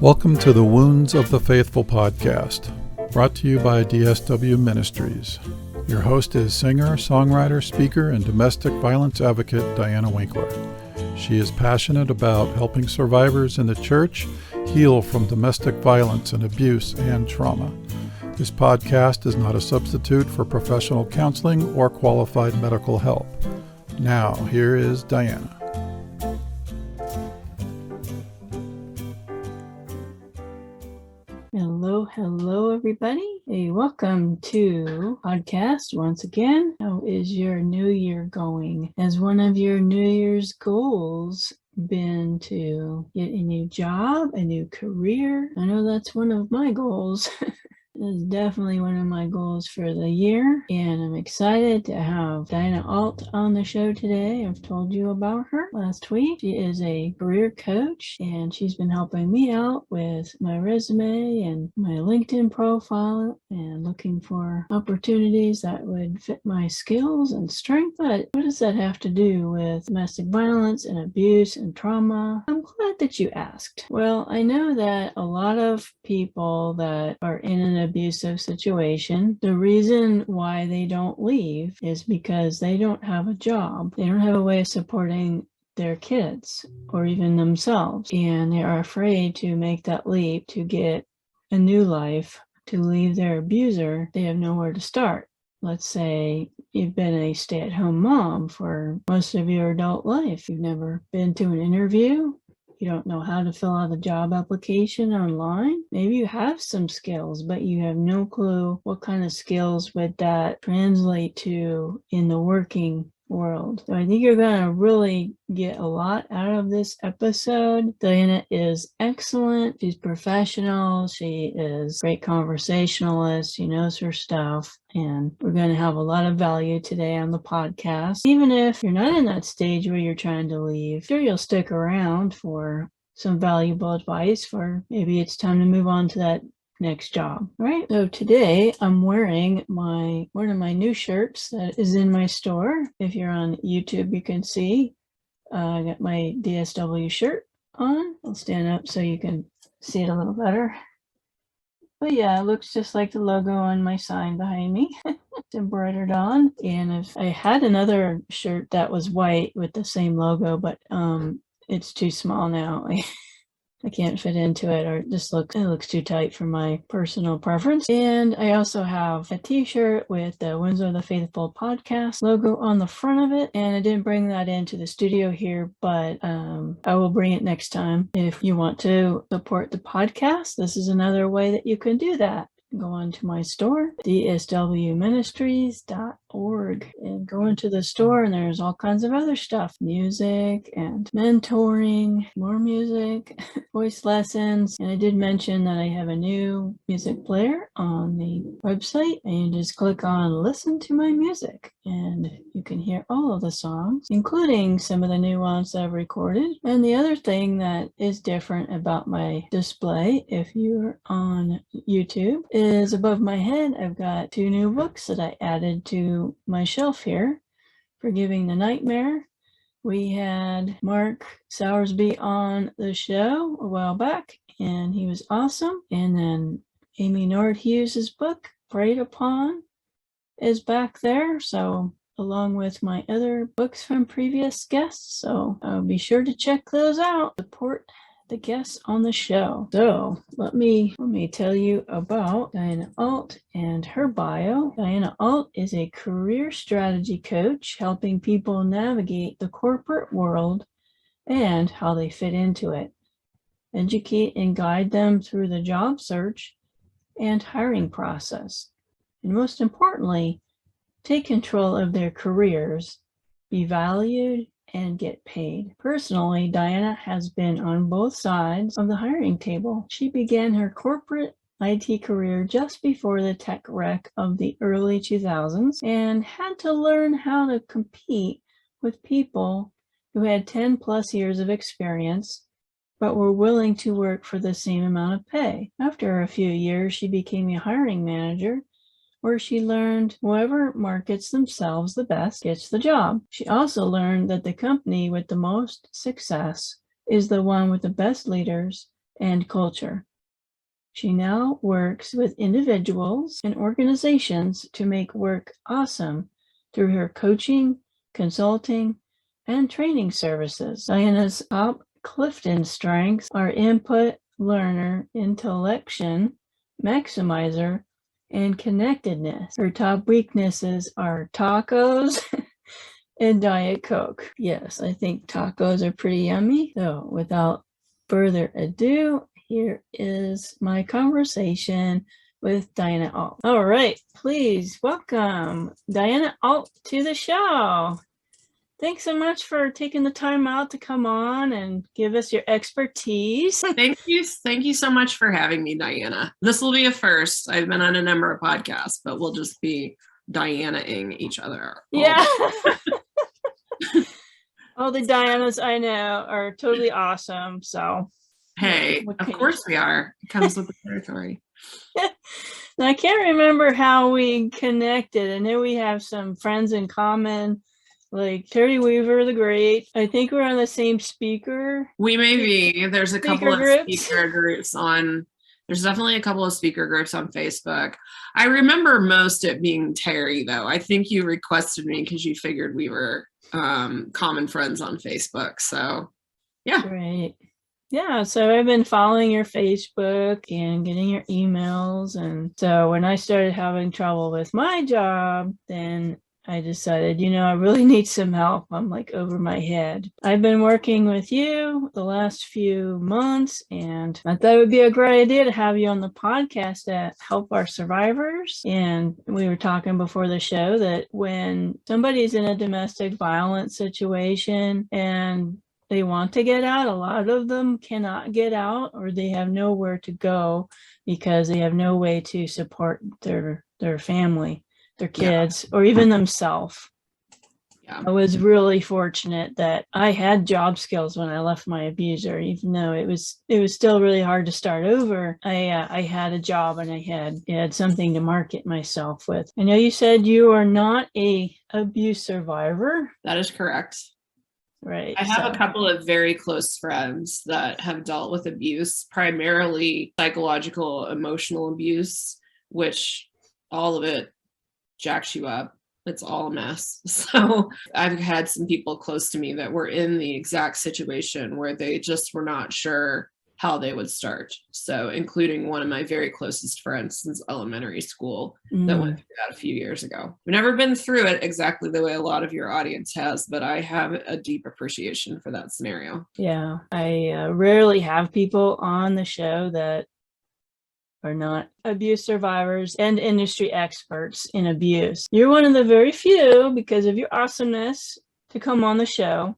Welcome to the Wounds of the Faithful podcast, brought to you by DSW Ministries. Your host is singer, songwriter, speaker, and domestic violence advocate Diana Winkler. She is passionate about helping survivors in the church heal from domestic violence and abuse and trauma. This podcast is not a substitute for professional counseling or qualified medical help. Now, here is Diana. Hello, everybody. Hey, welcome to podcast once again. How is your new year going? Has one of your New Year's goals been to get a new job, a new career? I know that's one of my goals. It's definitely one of my goals for the year, and I'm excited to have Diana Alt on the show today. I've told you about her last week. She is a career coach, and she's been helping me out with my resume and my LinkedIn profile and looking for opportunities that would fit my skills and strength. But what does that have to do with domestic violence and abuse and trauma? I'm glad that you asked. Well, I know that a lot of people that are in an abusive situation, the reason why they don't leave is because they don't have a job. They don't have a way of supporting their kids or even themselves, and they are afraid to make that leap to get a new life, to leave their abuser. They have nowhere to start. Let's say you've been a stay-at-home mom for most of your adult life. You've never been to an interview. You don't know how to fill out a job application online. Maybe you have some skills, but you have no clue what kind of skills would that translate to in the working world. So I think you're going to really get a lot out of this episode. Diana is excellent. She's professional. She is a great conversationalist. She knows her stuff. And we're going to have a lot of value today on the podcast. Even if you're not in that stage where you're trying to leave, sure you'll stick around for some valuable advice, for maybe it's time to move on to that next job. All right, so today I'm wearing one of my new shirts that is in my store. If you're on YouTube, you can see I got my DSW shirt on. I'll stand up so you can see it a little better. But yeah, it looks just like the logo on my sign behind me. It's embroidered on. And if I had another shirt that was white with the same logo, but it's too small now. I can't fit into it, or it looks too tight for my personal preference. And I also have a t-shirt with the Wounds of the Faithful podcast logo on the front of it. And I didn't bring that into the studio here, but I will bring it next time. If you want to support the podcast, this is another way that you can do that. Go onto my store, dswministries.org, and go into the store, and there's all kinds of other stuff, music and mentoring, more music, voice lessons. And I did mention that I have a new music player on the website, and you just click on listen to my music, and you can hear all of the songs, including some of the new ones that I've recorded. And the other thing that is different about my display, if you're on YouTube, is above my head I've got two new books that I added to my shelf here. Forgiving the Nightmare. We had Mark Sowersby on the show a while back, and he was awesome. And then Amy Nordhugh's book, Preyed Upon, is back there. So along with my other books from previous guests. So be sure to check those out. Support the guests on the show. So let me tell you about Diana Alt and her bio. Diana Alt is a career strategy coach helping people navigate the corporate world and how they fit into it, educate and guide them through the job search and hiring process, and most importantly, take control of their careers, be valued, and get paid. Personally, Diana has been on both sides of the hiring table. She began her corporate IT career just before the tech wreck of the early 2000s and had to learn how to compete with people who had 10 plus years of experience but were willing to work for the same amount of pay. After a few years, she became a hiring manager, where she learned whoever markets themselves the best gets the job. She also learned that the company with the most success is the one with the best leaders and culture. She now works with individuals and organizations to make work awesome through her coaching, consulting, and training services. Diana's top Clifton strengths are input, learner, intellection, maximizer, and connectedness. Her top weaknesses are tacos and Diet Coke. Yes, I think tacos are pretty yummy. So without further ado, here is my conversation with Diana Alt. All right, please welcome Diana Alt to the show. Thanks so much for taking the time out to come on and give us your expertise. Thank you. Thank you so much for having me, Diana. This will be a first. I've been on a number of podcasts, but we'll just be Diana-ing each other. Yeah. All the Dianas I know are totally awesome. So, hey, of course we are. It comes with the territory. Now, I can't remember how we connected. I know we have some friends in common, like Terry Weaver the Great. I think we're on the same speaker. We may be. There's a couple of speaker groups on. There's definitely a couple of speaker groups on Facebook. I remember most it being Terry, though. I think you requested me because you figured we were common friends on Facebook. So, yeah. Right. Yeah. So I've been following your Facebook and getting your emails. And so when I started having trouble with my job, then I decided, I really need some help. I'm like over my head. I've been working with you the last few months, and I thought it would be a great idea to have you on the podcast to help our survivors. And we were talking before the show that when somebody's in a domestic violence situation and they want to get out, a lot of them cannot get out, or they have nowhere to go because they have no way to support their family, their kids, or even themselves. Yeah. I was really fortunate that I had job skills when I left my abuser, even though it was still really hard to start over. I had a job and I had something to market myself with. I know you said you are not a abuse survivor. That is correct. Right. I have a couple of very close friends that have dealt with abuse, primarily psychological, emotional abuse, which all of it jacks you up. It's all a mess. So I've had some people close to me that were in the exact situation where they just were not sure how they would start. So including one of my very closest friends since elementary school that went through that a few years ago. I've never been through it exactly the way a lot of your audience has, but I have a deep appreciation for that scenario. Yeah, I rarely have people on the show that are not abuse survivors and industry experts in abuse. You're one of the very few, because of your awesomeness, to come on the show.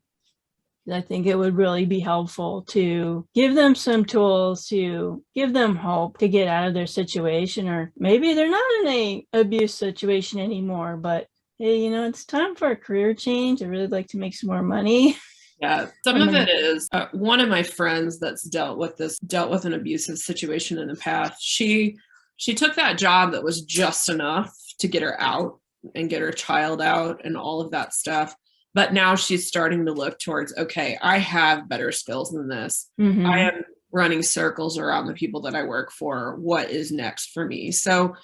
I think it would really be helpful to give them some tools, to give them hope to get out of their situation, or maybe they're not in a abuse situation anymore, but hey, it's time for a career change. I really like to make some more money. Yeah, some of it is one of my friends that's dealt with an abusive situation in the past. She took that job that was just enough to get her out and get her child out and all of that stuff. But now she's starting to look towards, okay, I have better skills than this. Mm-hmm. I am running circles around the people that I work for. What is next for me? So,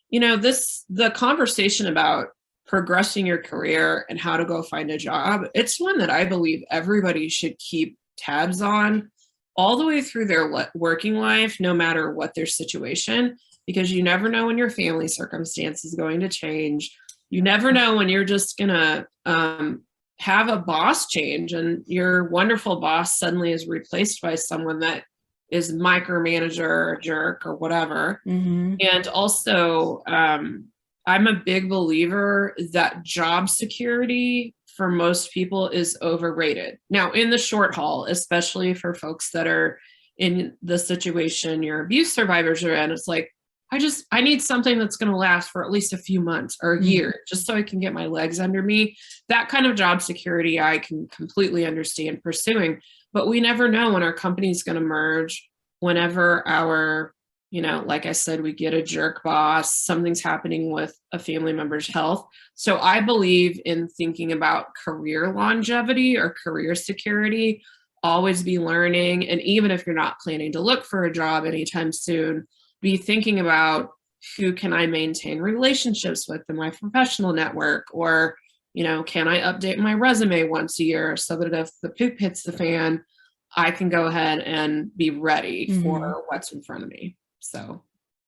the conversation about progressing your career and how to go find a job, it's one that I believe everybody should keep tabs on all the way through their working life, no matter what their situation, because you never know when your family circumstance is going to change. You never know when you're just going to have a boss change and your wonderful boss suddenly is replaced by someone that is micromanager or jerk or whatever. Mm-hmm. And also, I'm a big believer that job security for most people is overrated. Now, in the short haul, especially for folks that are in the situation your abuse survivors are in, it's like, I need something that's going to last for at least a few months or a year, just so I can get my legs under me. That kind of job security, I can completely understand pursuing, but we never know when our company's going to merge, whenever our, like I said, we get a jerk boss, something's happening with a family member's health. So I believe in thinking about career longevity or career security always be learning. And even if you're not planning to look for a job anytime soon, be thinking about who can I maintain relationships with in my professional network, or, can I update my resume once a year so that if the poop hits the fan, I can go ahead and be ready for what's in front of me. So.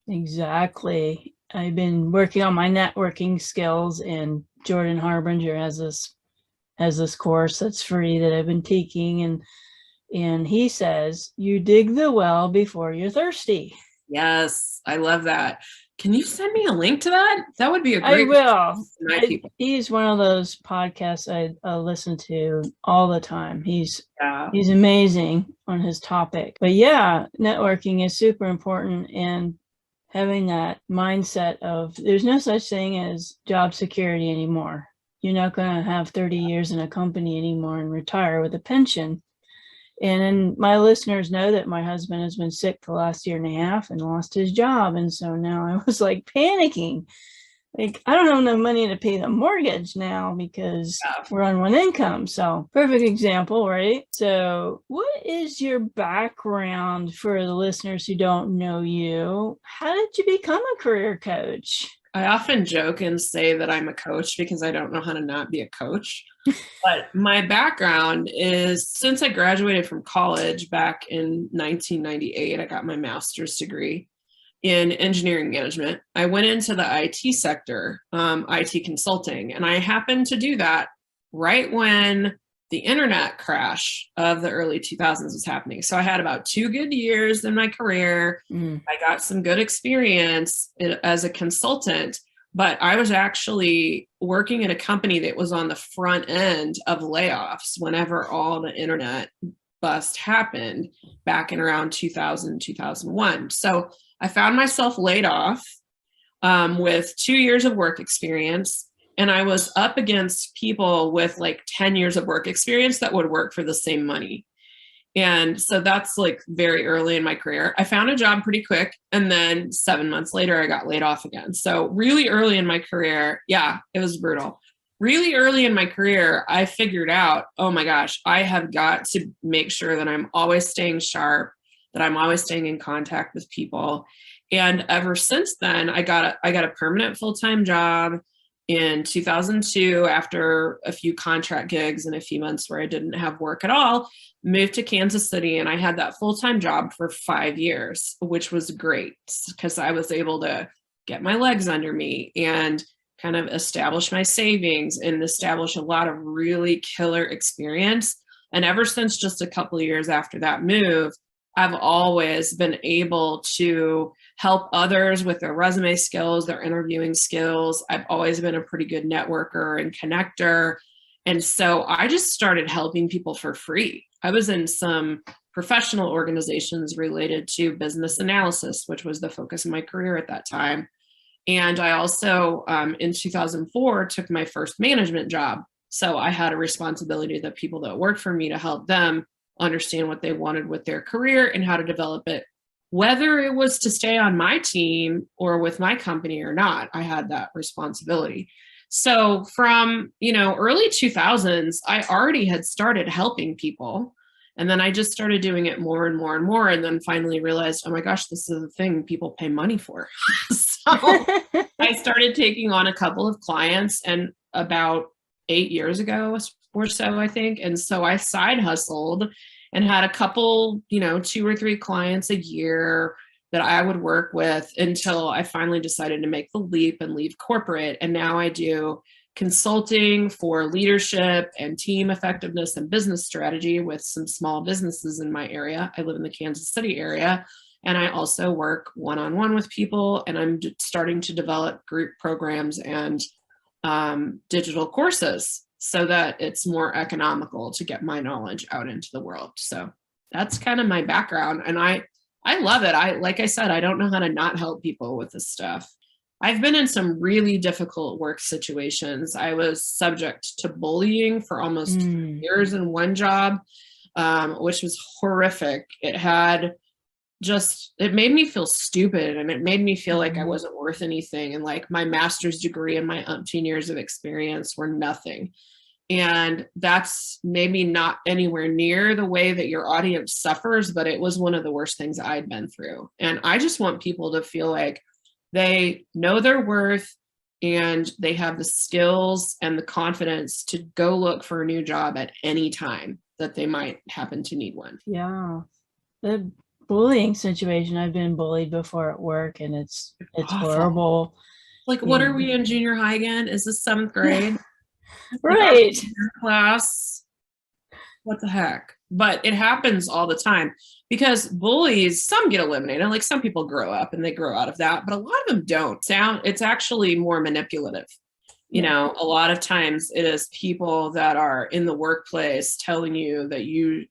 Exactly. I've been working on my networking skills, and Jordan Harbinger has this course that's free that I've been taking, and he says you dig the well before you're thirsty. Yes, I love that. Can you send me a link to that? That would be a great. I will. He's one of those podcasts I listen to all the time. He's amazing on his topic. But yeah, networking is super important, and having that mindset of there's no such thing as job security anymore. You're not going to have 30 years in a company anymore and retire with a pension. And my listeners know that my husband has been sick the last year and a half and lost his job. And so now I was like panicking. Like, I don't have enough money to pay the mortgage now because we're on one income. So perfect example, right? So what is your background for the listeners who don't know you? How did you become a career coach? I often joke and say that I'm a coach because I don't know how to not be a coach. But my background is, since I graduated from college back in 1998, I got my master's degree in engineering management. I went into the IT sector, IT consulting, and I happened to do that right when the internet crash of the early 2000s was happening. So I had about 2 good years in my career. I got some good experience as a consultant, but I was actually working at a company that was on the front end of layoffs whenever all the internet bust happened back in around 2000, 2001. So I found myself laid off with 2 years of work experience. And I was up against people with like 10 years of work experience that would work for the same money. And so that's like very early in my career. I found a job pretty quick. And then 7 months later, I got laid off again. So really early in my career, yeah, it was brutal. Really early in my career, I figured out, oh my gosh, I have got to make sure that I'm always staying sharp, that I'm always staying in contact with people. And ever since then, I got a permanent full-time job in 2002 after a few contract gigs and a few months where I didn't have work at all. Moved to Kansas City, and I had that full-time job for 5 years, which was great because I was able to get my legs under me and kind of establish my savings and establish a lot of really killer experience. And ever since just a couple of years after that move, I've always been able to help others with their resume skills, their interviewing skills. I've always been a pretty good networker and connector. And so I just started helping people for free. I was in some professional organizations related to business analysis, which was the focus of my career at that time. And I also, in 2004, took my first management job. So I had a responsibility to the people that worked for me to help them understand what they wanted with their career and how to develop it, whether it was to stay on my team or with my company or not. I had that responsibility. So from, early 2000s, I already had started helping people. And then I just started doing it more and more and more. And then finally realized, oh my gosh, this is the thing people pay money for. So I started taking on a couple of clients, and about 8 years ago or so, I think. And so I side hustled and had a couple, 2 or 3 clients a year that I would work with until I finally decided to make the leap and leave corporate. And now I do consulting for leadership and team effectiveness and business strategy with some small businesses in my area. I live in the Kansas City area. And I also work one-on-one with people, and I'm starting to develop group programs and digital courses so that it's more economical to get my knowledge out into the world. So that's kind of my background. And I love it. Like I said, I don't know how to not help people with this stuff. I've been in some really difficult work situations. I was subject to bullying for almost 3 years in one job, which was horrific. It made me feel stupid, and it made me feel like I wasn't worth anything. And like my master's degree and my umpteen years of experience were nothing. And that's maybe not anywhere near the way that your audience suffers, but it was one of the worst things I'd been through. And I just want people to feel like they know their worth and they have the skills and the confidence to go look for a new job at any time that they might happen to need one. Yeah. The bullying situation, I've been bullied before at work, and it's Awful. Horrible. Like, what are we in junior high again? Is this 7th grade? Right. Like class. What the heck? But it happens all the time because bullies, some get eliminated. Like, some people grow up and they grow out of that, but a lot of them don't. It's actually more manipulative. You know, a lot of times it is people that are in the workplace telling you that you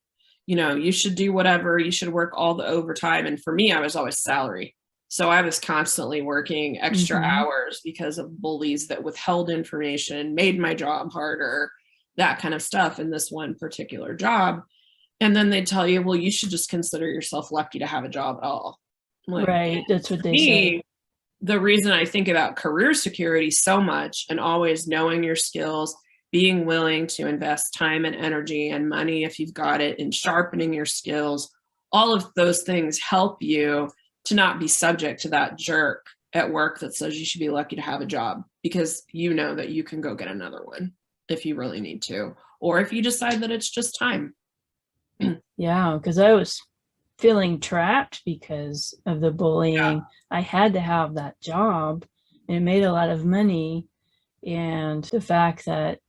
should do whatever, you should work all the overtime. And for me, I was always salary. So I was constantly working extra hours because of bullies that withheld information, made my job harder, that kind of stuff in this one particular job. And then they tell you, well, you should just consider yourself lucky to have a job at all. Like, right. That's what they say. The reason I think about career security so much and always knowing your skills, being willing to invest time and energy and money if you've got it in sharpening your skills, all of those things help you to not be subject to that jerk at work that says you should be lucky to have a job, because you know that you can go get another one if you really need to, or if you decide that it's just time. Yeah, because I was feeling trapped because of the bullying. Yeah. I had to have that job and it made a lot of money. And the fact that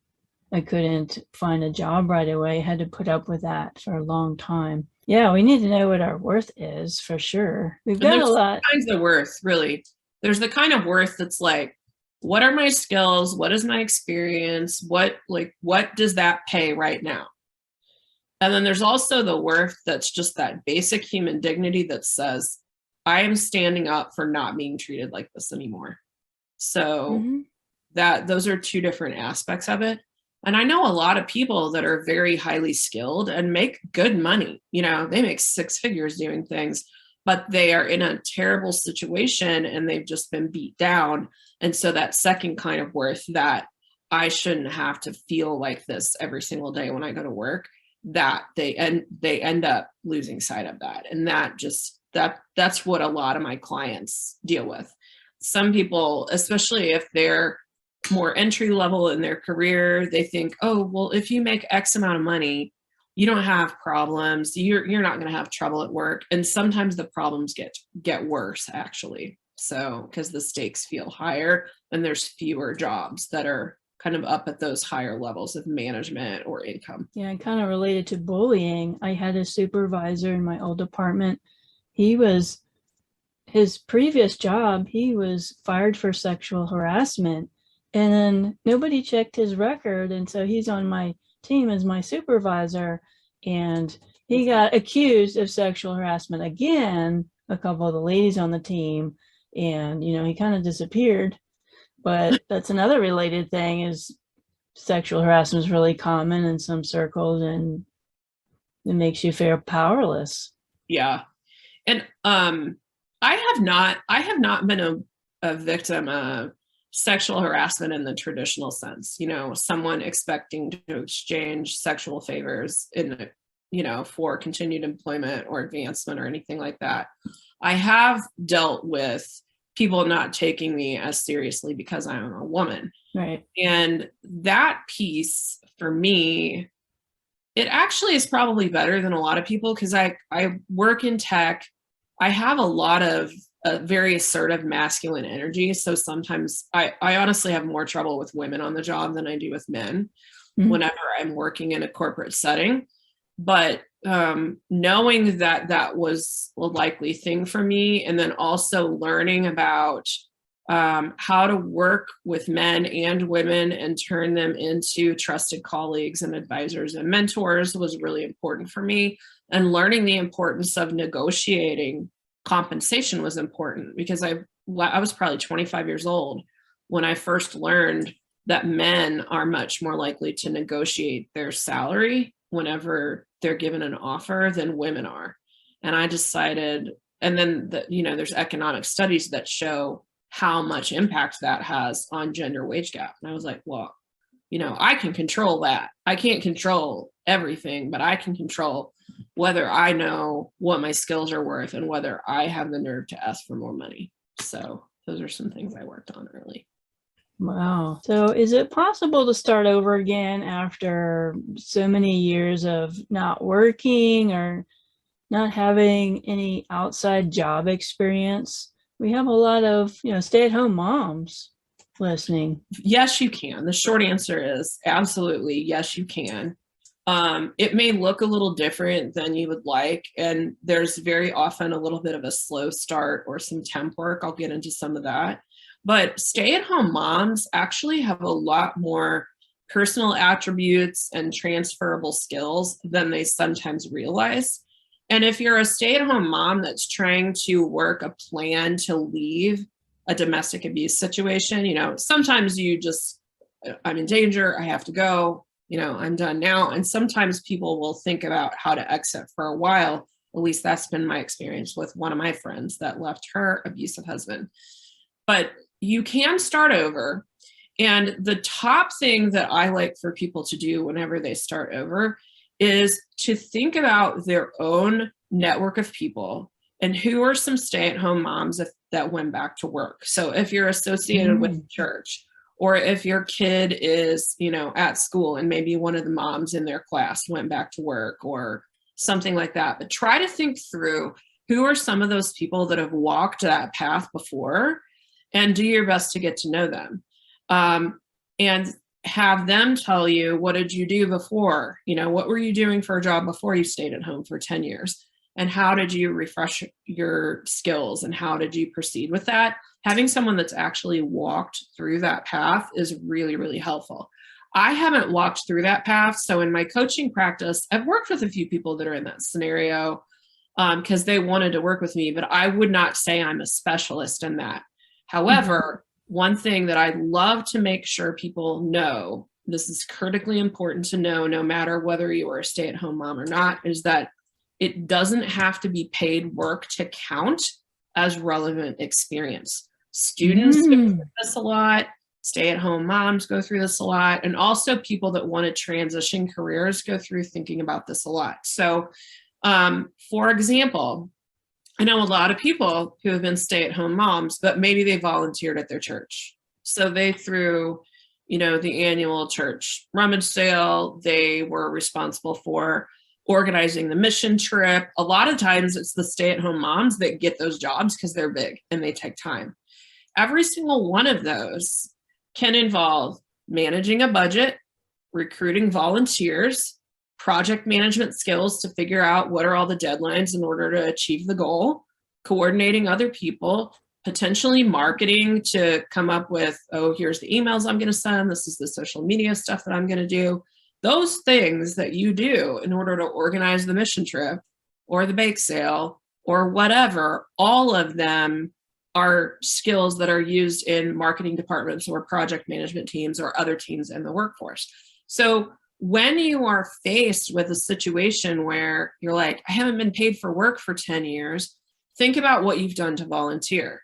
I couldn't find a job right away, I had to put up with that for a long time. Yeah, we need to know what our worth is for sure. We've got a lot. Kinds of worth, really. There's the kind of worth that's like, what are my skills? What is my experience? What does that pay right now? And then there's also the worth that's just that basic human dignity that says, I am standing up for not being treated like this anymore. So those are two different aspects of it. And I know a lot of people that are very highly skilled and make good money. You know, they make 6 figures doing things, but they are in a terrible situation and they've just been beat down. And so that second kind of worth, that I shouldn't have to feel like this every single day when I go to work, that they end up losing sight of that. And that's what a lot of my clients deal with. Some people, especially if they're more entry level in their career, they think, oh, well, if you make X amount of money, you don't have problems. You're not going to have trouble at work. And sometimes the problems get worse, actually. So, because the stakes feel higher and there's fewer jobs that are kind of up at those higher levels of management or income. Yeah, and kind of related to bullying, I had a supervisor in my old department. His previous job, he was fired for sexual harassment, and then nobody checked his record. And so he's on my team as my supervisor, and he got accused of sexual harassment again, a couple of the ladies on the team, and, he kind of disappeared. But that's another related thing, is sexual harassment is really common in some circles, and it makes you feel powerless. Yeah. And I have not been a victim of sexual harassment in the traditional sense, someone expecting to exchange sexual favors for continued employment or advancement or anything like that. I have dealt with people not taking me as seriously because I'm a woman. Right. And that piece for me, it actually is probably better than a lot of people, because I work in tech. I have a lot of very assertive masculine energy. So sometimes I honestly have more trouble with women on the job than I do with men whenever I'm working in a corporate setting. But knowing that was a likely thing for me, and then also learning about how to work with men and women and turn them into trusted colleagues and advisors and mentors was really important for me. And learning the importance of negotiating compensation was important, because I was probably 25 years old when I first learned that men are much more likely to negotiate their salary whenever they're given an offer than women are. And I decided, and then there's economic studies that show how much impact that has on gender wage gap. And I was like, well, I can control that. I can't control everything, but I can control whether I know what my skills are worth and whether I have the nerve to ask for more money. So those are some things I worked on early. Wow. So is it possible to start over again after so many years of not working or not having any outside job experience? We have a lot of, stay-at-home moms listening. Yes, you can. The short answer is absolutely yes, you can. It may look a little different than you would like, and there's very often a little bit of a slow start or some temp work. I'll get into some of that. But stay-at-home moms actually have a lot more personal attributes and transferable skills than they sometimes realize. And if you're a stay-at-home mom that's trying to work a plan to leave a domestic abuse situation, sometimes I'm in danger, I have to go, I'm done now. And sometimes people will think about how to exit for a while. At least that's been my experience with one of my friends that left her abusive husband. But you can start over. And the top thing that I like for people to do whenever they start over is to think about their own network of people and who are some stay-at-home moms that went back to work. So if you're associated with the church, or if your kid is, at school and maybe one of the moms in their class went back to work or something like that. But try to think through who are some of those people that have walked that path before and do your best to get to know them. And have them tell you, what did you do before? What were you doing for a job before you stayed at home for 10 years? And how did you refresh your skills and how did you proceed with that? Having someone that's actually walked through that path is really, really helpful. I haven't walked through that path. So in my coaching practice, I've worked with a few people that are in that scenario because they wanted to work with me, but I would not say I'm a specialist in that. However, one thing that I love to make sure people know, this is critically important to know, no matter whether you are a stay-at-home mom or not, is that it doesn't have to be paid work to count as relevant experience. Students go through this a lot. Stay-at-home moms go through this a lot. And also people that want to transition careers go through thinking about this a lot. So, for example, I know a lot of people who have been stay-at-home moms, but maybe they volunteered at their church. So they threw, the annual church rummage sale. They were responsible for organizing the mission trip. A lot of times it's the stay-at-home moms that get those jobs because they're big and they take time. Every single one of those can involve managing a budget, recruiting volunteers, project management skills to figure out what are all the deadlines in order to achieve the goal, coordinating other people, potentially marketing to come up with, here's the emails I'm going to send. This is the social media stuff that I'm going to do. Those things that you do in order to organize the mission trip or the bake sale or whatever, all of them are skills that are used in marketing departments or project management teams or other teams in the workforce. So when you are faced with a situation where you're like, I haven't been paid for work for 10 years, think about what you've done to volunteer.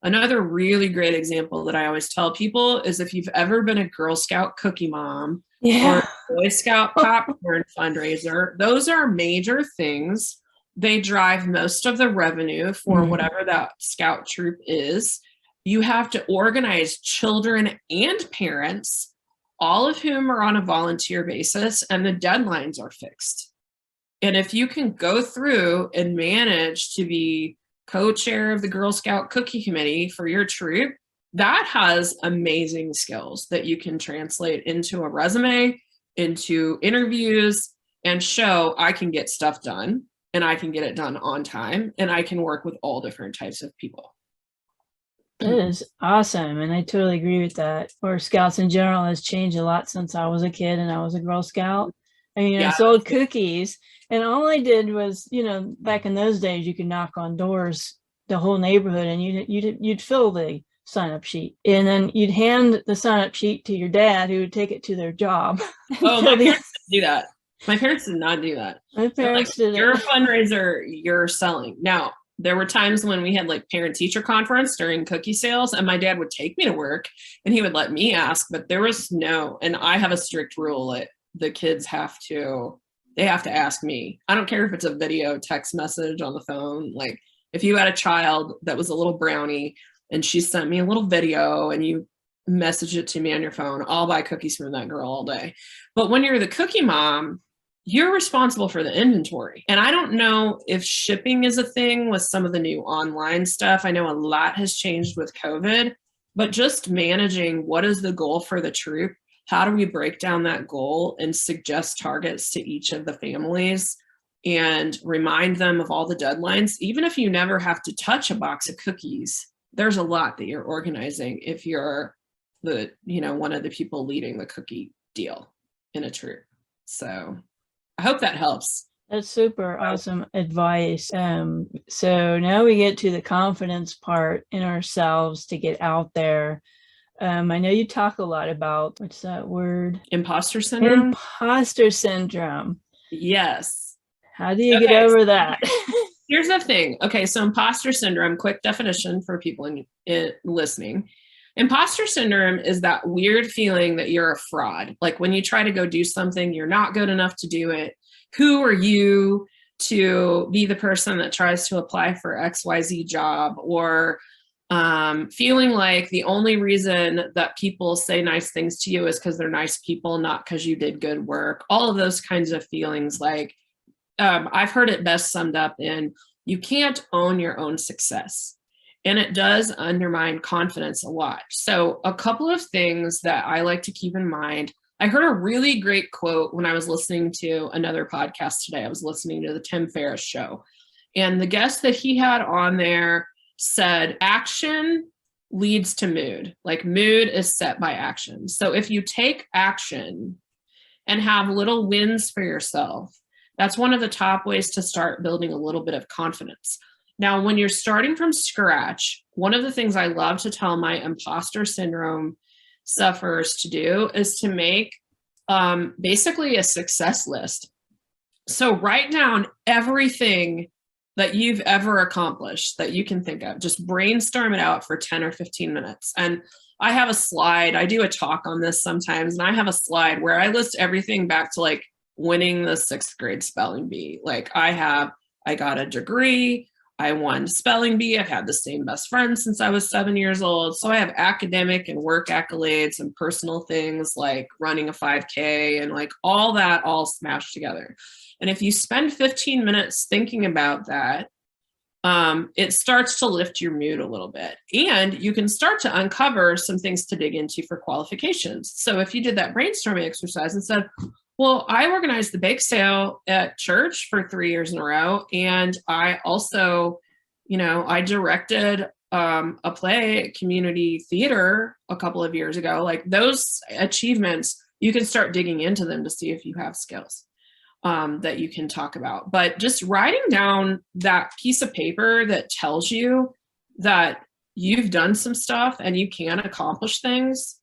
Another really great example that I always tell people is if you've ever been a Girl Scout cookie mom or a Boy Scout popcorn fundraiser, those are major things. They drive most of the revenue for whatever that scout troop is. You have to organize children and parents, all of whom are on a volunteer basis, and the deadlines are fixed. And if you can go through and manage to be co-chair of the Girl Scout Cookie Committee for your troop, that has amazing skills that you can translate into a resume, into interviews, and show I can get stuff done and I can get it done on time and I can work with all different types of people. That is awesome. And I totally agree with that. Or Scouts in general has changed a lot since I was a kid and I was a Girl Scout. I sold cookies. And all I did was, back in those days, you could knock on doors, the whole neighborhood, and you'd fill the sign-up sheet. And then you'd hand the sign-up sheet to your dad, who would take it to their job. Oh, my parents didn't do that. My parents did not do that. My parents did You're a fundraiser, you're selling. Now, there were times when we had like parent teacher conference during cookie sales, and my dad would take me to work and he would let me ask, but there was no, and I have a strict rule that the kids they have to ask me. I don't care if it's a video, text message on the phone. Like if you had a child that was a little brownie and she sent me a little video and you message it to me on your phone, I'll buy cookies from that girl all day. But when you're the cookie mom, you're responsible for the inventory. And I don't know if shipping is a thing with some of the new online stuff. I know a lot has changed with COVID, but just managing what is the goal for the troop? How do we break down that goal and suggest targets to each of the families and remind them of all the deadlines? Even if you never have to touch a box of cookies, there's a lot that you're organizing if you're one of the people leading the cookie deal in a troop. So I hope that helps. That's super awesome advice. So now we get to the confidence part in ourselves to get out there. I know you talk a lot about, what's that word? Imposter syndrome? Imposter syndrome. Yes. How do you get over that? Here's the thing. Okay, so imposter syndrome, quick definition for people listening. Imposter syndrome is that weird feeling that you're a fraud. Like when you try to go do something, you're not good enough to do it. Who are you to be the person that tries to apply for XYZ job? Or feeling like the only reason that people say nice things to you is because they're nice people, not because you did good work. All of those kinds of feelings. Like I've heard it best summed up in, you can't own your own success. And it does undermine confidence a lot. So a couple of things that I like to keep in mind. I heard a really great quote when I was listening to another podcast today. I was listening to the Tim Ferriss show. And the guest that he had on there said, action leads to mood. Like mood is set by action. So if you take action and have little wins for yourself, that's one of the top ways to start building a little bit of confidence. Now, when you're starting from scratch, one of the things I love to tell my imposter syndrome sufferers to do is to make basically a success list. So write down everything that you've ever accomplished that you can think of. Just brainstorm it out for 10 or 15 minutes. And I have a slide. I do a talk on this sometimes, and I have a slide where I list everything back to like winning the 6th grade spelling bee. Like I got a degree. I won spelling bee. I've had the same best friend since I was 7 years old. So I have academic and work accolades and personal things like running a 5K and like all that all smashed together. And if you spend 15 minutes thinking about that, it starts to lift your mood a little bit. And you can start to uncover some things to dig into for qualifications. So if you did that brainstorming exercise and said, well, I organized the bake sale at church for 3 years in a row. And I also, I directed a play at community theater a couple of years ago. Like those achievements, you can start digging into them to see if you have skills that you can talk about. But just writing down that piece of paper that tells you that you've done some stuff and you can accomplish things,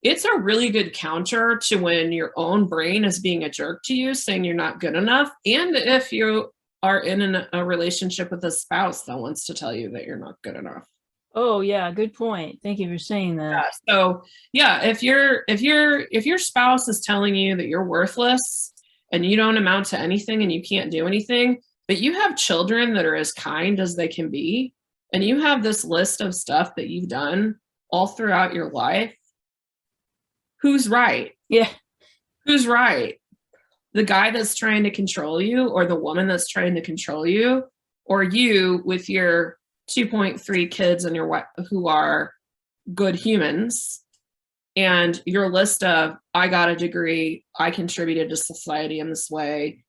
it's a really good counter to when your own brain is being a jerk to you, saying you're not good enough. And if you are in a relationship with a spouse that wants to tell you that you're not good enough. Oh yeah, good point. Thank you for saying that. Yeah, so yeah, if your spouse is telling you that you're worthless and you don't amount to anything and you can't do anything, but you have children that are as kind as they can be, and you have this list of stuff that you've done all throughout your life, who's right? Yeah. Who's right? The guy that's trying to control you, or the woman that's trying to control you, or you with your 2.3 kids and your wife who are good humans, and your list of, I got a degree, I contributed to society in this way,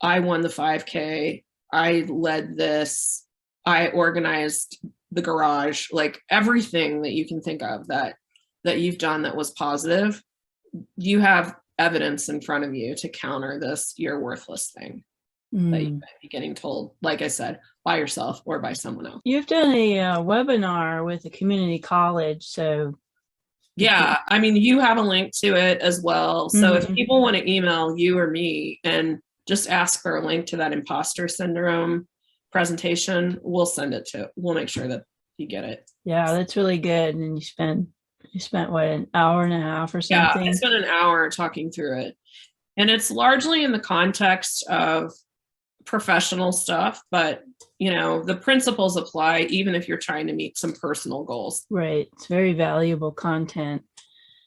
I won the 5K, I led this, I organized the garage, like everything that you can think of that you've done that was positive, you have evidence in front of you to counter this you're worthless thing that you might be getting told, like I said, by yourself or by someone else. You've done a webinar with a community college, so yeah, I mean, you have a link to it as well. So if people want to email you or me and just ask for a link to that imposter syndrome presentation, we'll make sure that you get it. Yeah, that's really good. And you spent what, an hour and a half or something? Yeah, I spent an hour talking through it. And it's largely in the context of professional stuff, but the principles apply even if you're trying to meet some personal goals. Right. It's very valuable content.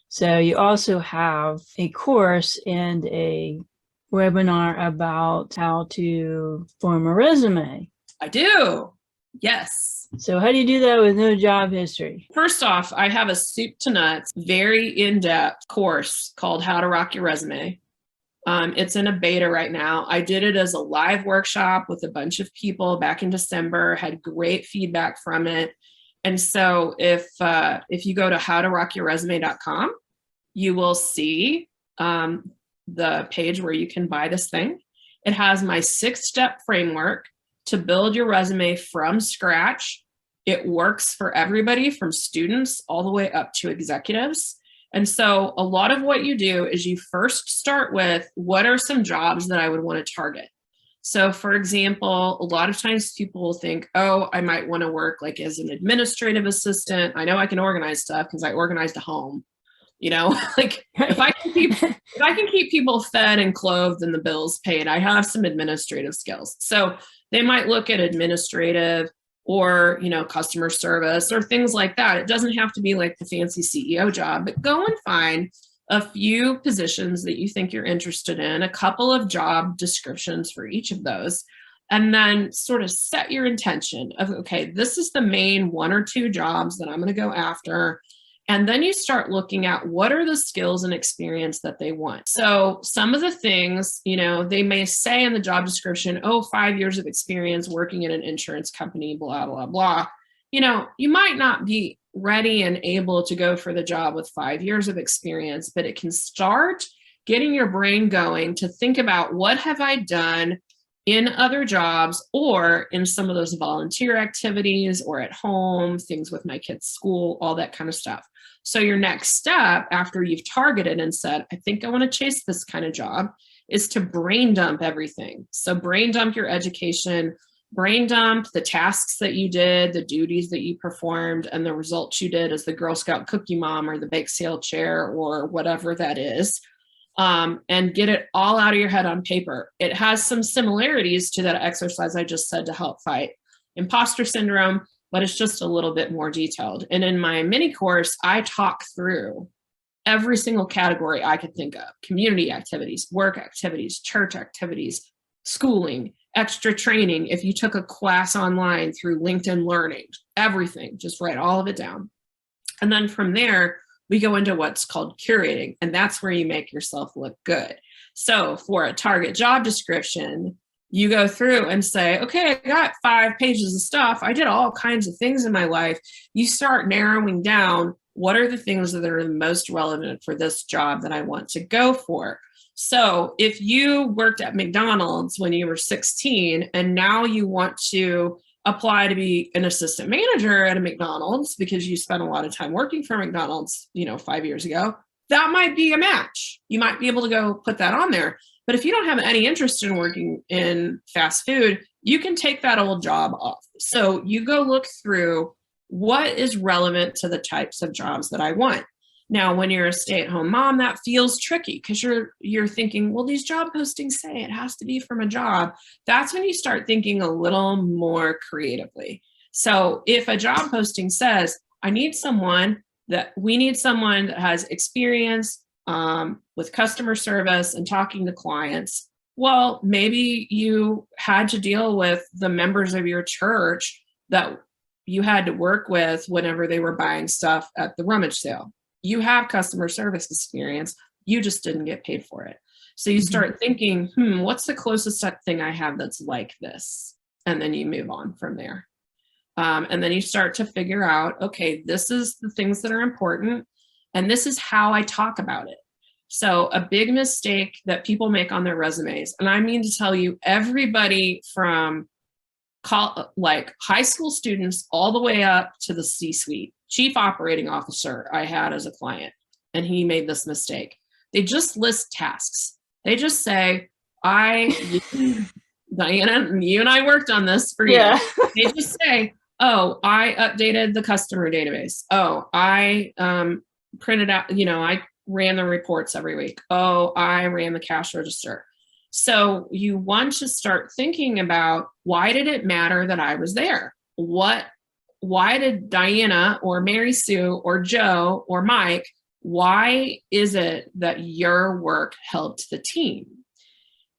So you also have a course and a webinar about how to form a resume. I do. Yes. So how do you do that with no job history? First off, I have a soup to nuts, very in-depth course called How to Rock Your Resume. It's in a beta right now. I did it as a live workshop with a bunch of people back in December, had great feedback from it. And so if you go to howtorockyourresume.com, you will see the page where you can buy this thing. It has my 6-step framework to build your resume from scratch. It works for everybody from students all the way up to executives. And so a lot of what you do is you first start with, what are some jobs that I would want to target? So for example, a lot of times people will think, oh, I might want to work like as an administrative assistant. I know I can organize stuff because I organized a home, like if I can keep people fed and clothed and the bills paid, I have some administrative skills. So they might look at administrative or, customer service or things like that. It doesn't have to be like the fancy CEO job, but go and find a few positions that you think you're interested in, a couple of job descriptions for each of those, and then sort of set your intention of, okay, this is the main 1 or 2 jobs that I'm going to go after. And then you start looking at what are the skills and experience that they want. So some of the things, they may say in the job description, 5 years of experience working in an insurance company, blah, blah, blah. You might not be ready and able to go for the job with 5 years of experience, but it can start getting your brain going to think about, what have I done in other jobs or in some of those volunteer activities or at home, things with my kids' school, all that kind of stuff. So your next step after you've targeted and said, I think I want to chase this kind of job, is to brain dump everything. So brain dump your education, brain dump the tasks that you did, the duties that you performed, and the results you did as the Girl Scout cookie mom or the bake sale chair or whatever that is. And get it all out of your head on paper. It has some similarities to that exercise I just said to help fight imposter syndrome, but it's just a little bit more detailed. And in my mini course, I talk through every single category I could think of: community activities, work activities, church activities, schooling, extra training. If you took a class online through LinkedIn Learning, everything, just write all of it down. And then from there, we go into what's called curating, and that's where you make yourself look good. So for a target job description, you go through and say, okay, I got 5 pages of stuff. I did all kinds of things in my life. You start narrowing down, what are the things that are the most relevant for this job that I want to go for? So if you worked at McDonald's when you were 16 and now you want to apply to be an assistant manager at a McDonald's because you spent a lot of time working for McDonald's, 5 years ago, that might be a match. You might be able to go put that on there. But if you don't have any interest in working in fast food, you can take that old job off. So you go look through what is relevant to the types of jobs that I want. Now, when you're a stay-at-home mom, that feels tricky because you're thinking, well, these job postings say it has to be from a job. That's when you start thinking a little more creatively. So if a job posting says, we need someone that has experience with customer service and talking to clients, well, maybe you had to deal with the members of your church that you had to work with whenever they were buying stuff at the rummage sale. You have customer service experience. You just didn't get paid for it. So you start thinking, what's the closest thing I have that's like this? And then you move on from there. And then you start to figure out, okay, this is the things that are important. And this is how I talk about it. So a big mistake that people make on their resumes, and I mean to tell you, everybody from high school students all the way up to the C-suite, chief operating officer I had as a client, and he made this mistake. They just list tasks. They just say, I Diana, you and I worked on this for years. They just say, oh, I updated the customer database. Oh, I printed out, I ran the reports every week. Oh, I ran the cash register. So you want to start thinking about, why did it matter that I was there? Why did Diana or Mary Sue or Joe or Mike, why is it that your work helped the team?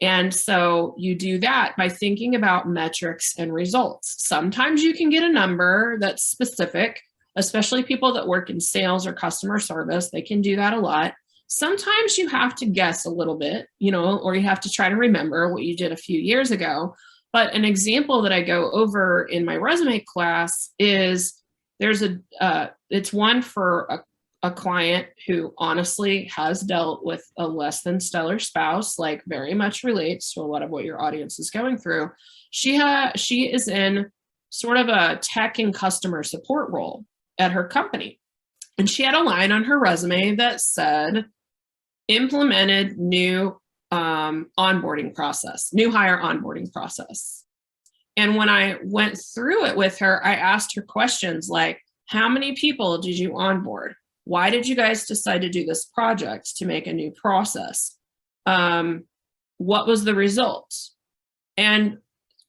And so you do that by thinking about metrics and results. Sometimes you can get a number that's specific, especially people that work in sales or customer service. They can do that a lot. Sometimes you have to guess a little bit, or you have to try to remember what you did a few years ago. But an example that I go over in my resume class is it's one for a client who honestly has dealt with a less than stellar spouse, like very much relates to a lot of what your audience is going through. She is in sort of a tech and customer support role at her company. And she had a line on her resume that said, implemented new onboarding process, new hire onboarding process. And when I went through it with her, I asked her questions like, how many people did you onboard? Why did you guys decide to do this project to make a new process? What was the result? And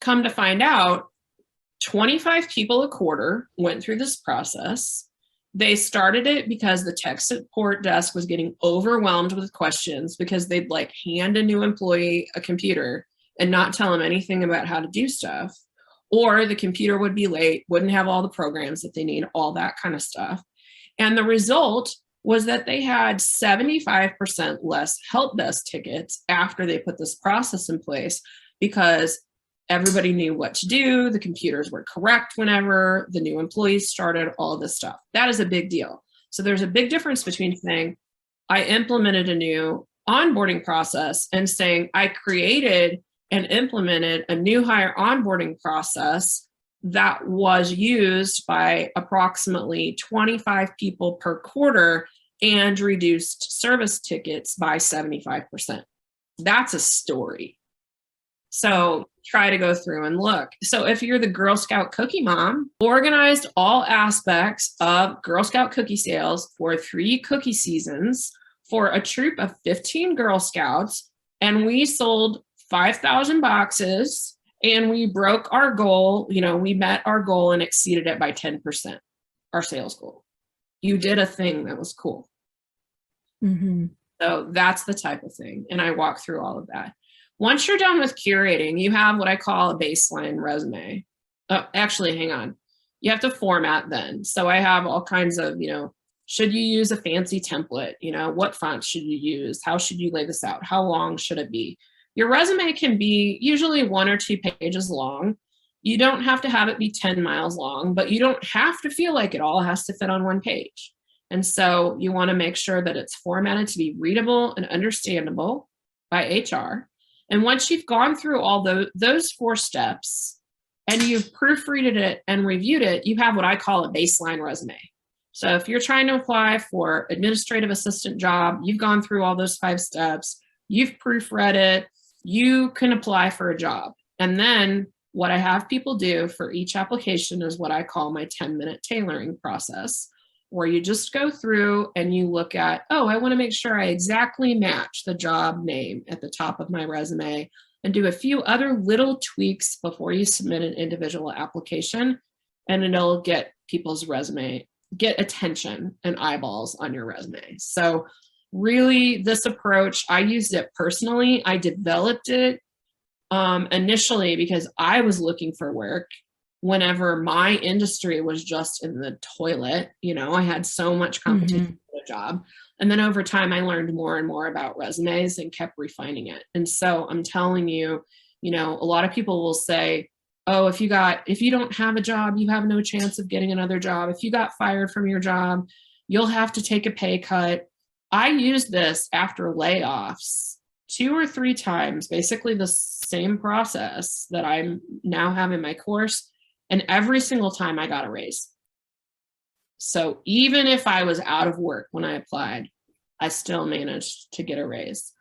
come to find out, 25 people a quarter went through this process. They started it because the tech support desk was getting overwhelmed with questions because they'd hand a new employee a computer and not tell them anything about how to do stuff. Or the computer would be late, wouldn't have all the programs that they need, all that kind of stuff. And the result was that they had 75% less help desk tickets after they put this process in place, because everybody knew what to do. The computers were correct whenever the new employees started, all of this stuff. That is a big deal. So there's a big difference between saying, I implemented a new onboarding process, and saying, I created and implemented a new hire onboarding process that was used by approximately 25 people per quarter and reduced service tickets by 75%. That's a story. So try to go through and look. So if you're the Girl Scout cookie mom, organized all aspects of Girl Scout cookie sales for 3 cookie seasons for a troop of 15 Girl Scouts, and we sold 5,000 boxes, and we broke our goal. We met our goal and exceeded it by 10%, our sales goal. You did a thing that was cool. Mm-hmm. So that's the type of thing. And I walk through all of that. Once you're done with curating, you have what I call a baseline resume. Actually, hang on. You have to format then. So I have all kinds of, should you use a fancy template? What font should you use? How should you lay this out? How long should it be? Your resume can be usually 1 or 2 pages long. You don't have to have it be 10 miles long, but you don't have to feel like it all has to fit on 1 page. And so you want to make sure that it's formatted to be readable and understandable by HR. And once you've gone through all those 4 steps and you've proofreaded it and reviewed it, you have what I call a baseline resume. So if you're trying to apply for administrative assistant job, you've gone through all those 5 steps, you've proofread it, you can apply for a job. And then what I have people do for each application is what I call my 10-minute tailoring process, where you just go through and you look at, I want to make sure I exactly match the job name at the top of my resume, and do a few other little tweaks before you submit an individual application, and it'll get people's resume, get attention and eyeballs on your resume. So really, this approach, I used it personally. I developed it initially because I was looking for work whenever my industry was just in the toilet. I had so much competition for a job. And then over time, I learned more and more about resumes and kept refining it. And so I'm telling you, a lot of people will say, if you don't have a job, you have no chance of getting another job. If you got fired from your job, you'll have to take a pay cut. I used this after layoffs 2 or 3 times, basically the same process that I now have in my course. And every single time I got a raise. So even if I was out of work when I applied, I still managed to get a raise.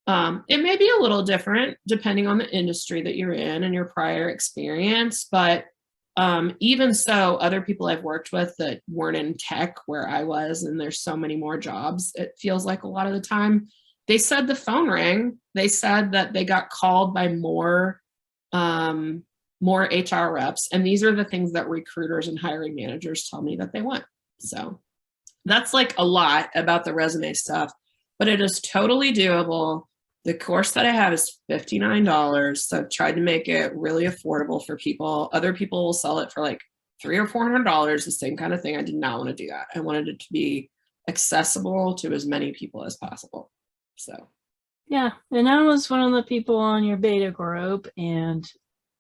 It may be a little different depending on the industry that you're in and your prior experience, but even so, other people I've worked with that weren't in tech where I was, and there's so many more jobs, it feels like a lot of the time, they said the phone rang. They said that they got called by more HR reps. And these are the things that recruiters and hiring managers tell me that they want. So that's like a lot about the resume stuff, but it is totally doable. The course that I have is $59. So I've tried to make it really affordable for people. Other people will sell it for like $300 or $400, the same kind of thing. I did not want to do that. I wanted it to be accessible to as many people as possible. So yeah, and I was one of the people on your beta group, and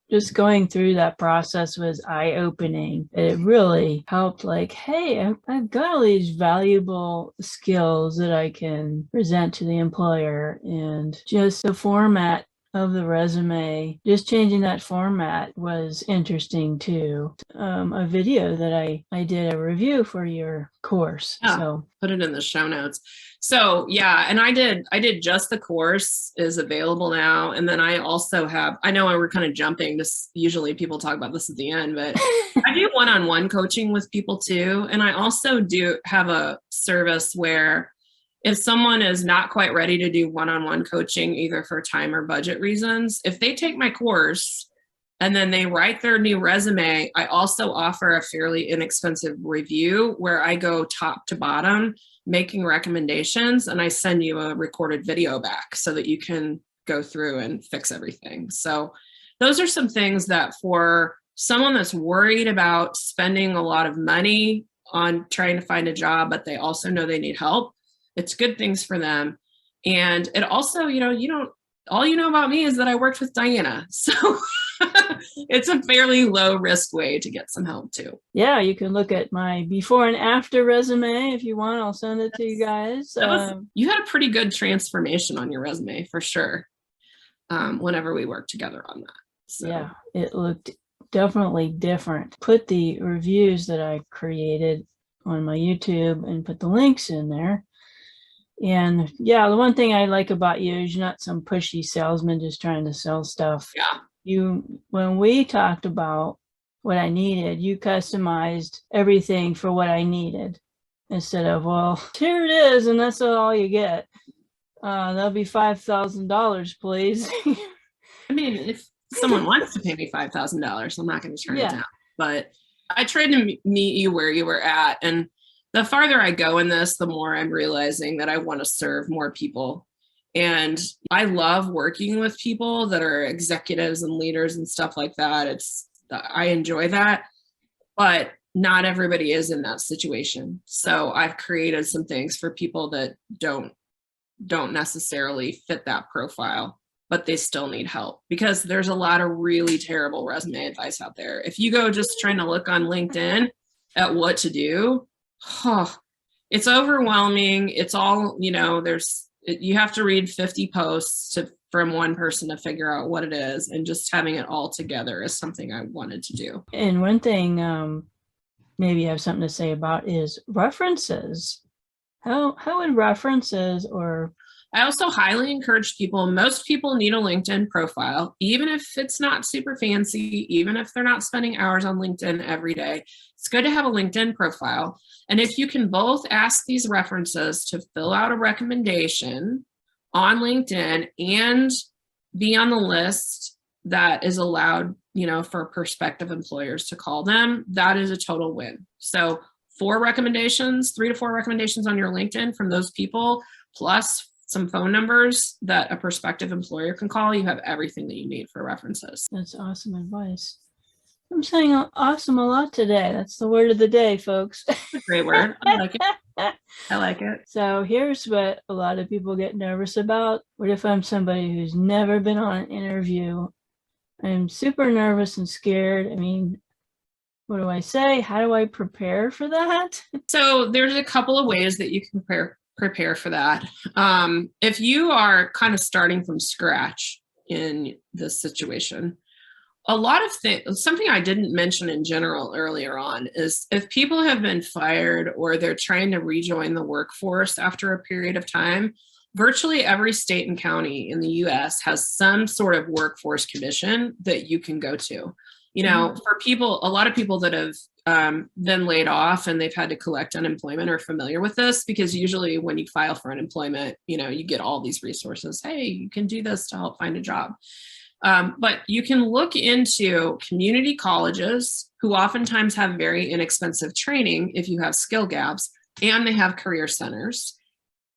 just going through that process was eye-opening. It really helped, like, hey, I've got all these valuable skills that I can present to the employer, and just the format of the resume, just changing that format was interesting too. A video that I did a review for your course. Yeah, so put it in the show notes. So yeah, and I did just the course is available now. And then I also have, I know we're kind of jumping this, usually people talk about this at the end, but I do one-on-one coaching with people too. And I also do have a service where if someone is not quite ready to do one-on-one coaching, either for time or budget reasons, if they take my course and then they write their new resume, I also offer a fairly inexpensive review where I go top to bottom, making recommendations, and I send you a recorded video back so that you can go through and fix everything. So those are some things that for someone that's worried about spending a lot of money on trying to find a job, but they also know they need help, it's good things for them. And it also, all you know about me is that I worked with Diana. So it's a fairly low risk way to get some help too. Yeah, you can look at my before and after resume if you want. I'll send it to you guys. You had a pretty good transformation on your resume for sure. Whenever we worked together on that. So. Yeah, it looked definitely different. Put the reviews that I created on my YouTube and put the links in there. And yeah, the one thing I like about you is you're not some pushy salesman just trying to sell stuff. Yeah. When we talked about what I needed, you customized everything for what I needed instead of, well, here it is, and that's all you get. That'll be $5,000, please. I mean, if someone wants to pay me $5,000, I'm not going to turn it down. But I tried to meet you where you were at, and the farther I go in this, the more I'm realizing that I want to serve more people. And I love working with people that are executives and leaders and stuff like that. I enjoy that, but not everybody is in that situation. So I've created some things for people that don't necessarily fit that profile, but they still need help, because there's a lot of really terrible resume advice out there. If you go just trying to look on LinkedIn at what to do, it's overwhelming. It's all, you have to read 50 posts from one person to figure out what it is, and just having it all together is something I wanted to do. And one thing maybe you have something to say about is references. How would references, or I also highly encourage people, most people need a LinkedIn profile, even if it's not super fancy, even if they're not spending hours on LinkedIn every day. It's good to have a LinkedIn profile. And if you can both ask these references to fill out a recommendation on LinkedIn and be on the list that is allowed, for prospective employers to call them, that is a total win. So 3 to 4 recommendations on your LinkedIn from those people, plus some phone numbers that a prospective employer can call, you have everything that you need for references. That's awesome advice. I'm saying awesome a lot today. That's the word of the day, folks. That's a great word. I like it. I like it. So here's what a lot of people get nervous about. What if I'm somebody who's never been on an interview? I'm super nervous and scared. I mean, what do I say? How do I prepare for that? So there's a couple of ways that you can prepare for that. If you are kind of starting from scratch in this situation, a lot of things, something I didn't mention in general earlier on is if people have been fired or they're trying to rejoin the workforce after a period of time, virtually every state and county in the US has some sort of workforce commission that you can go to. You know, for people, a lot of people that have been laid off and they've had to collect unemployment are familiar with this, because usually when you file for unemployment, you know, you get all these resources. Hey, you can do this to help find a job. But you can look into community colleges who oftentimes have very inexpensive training if you have skill gaps, and they have career centers,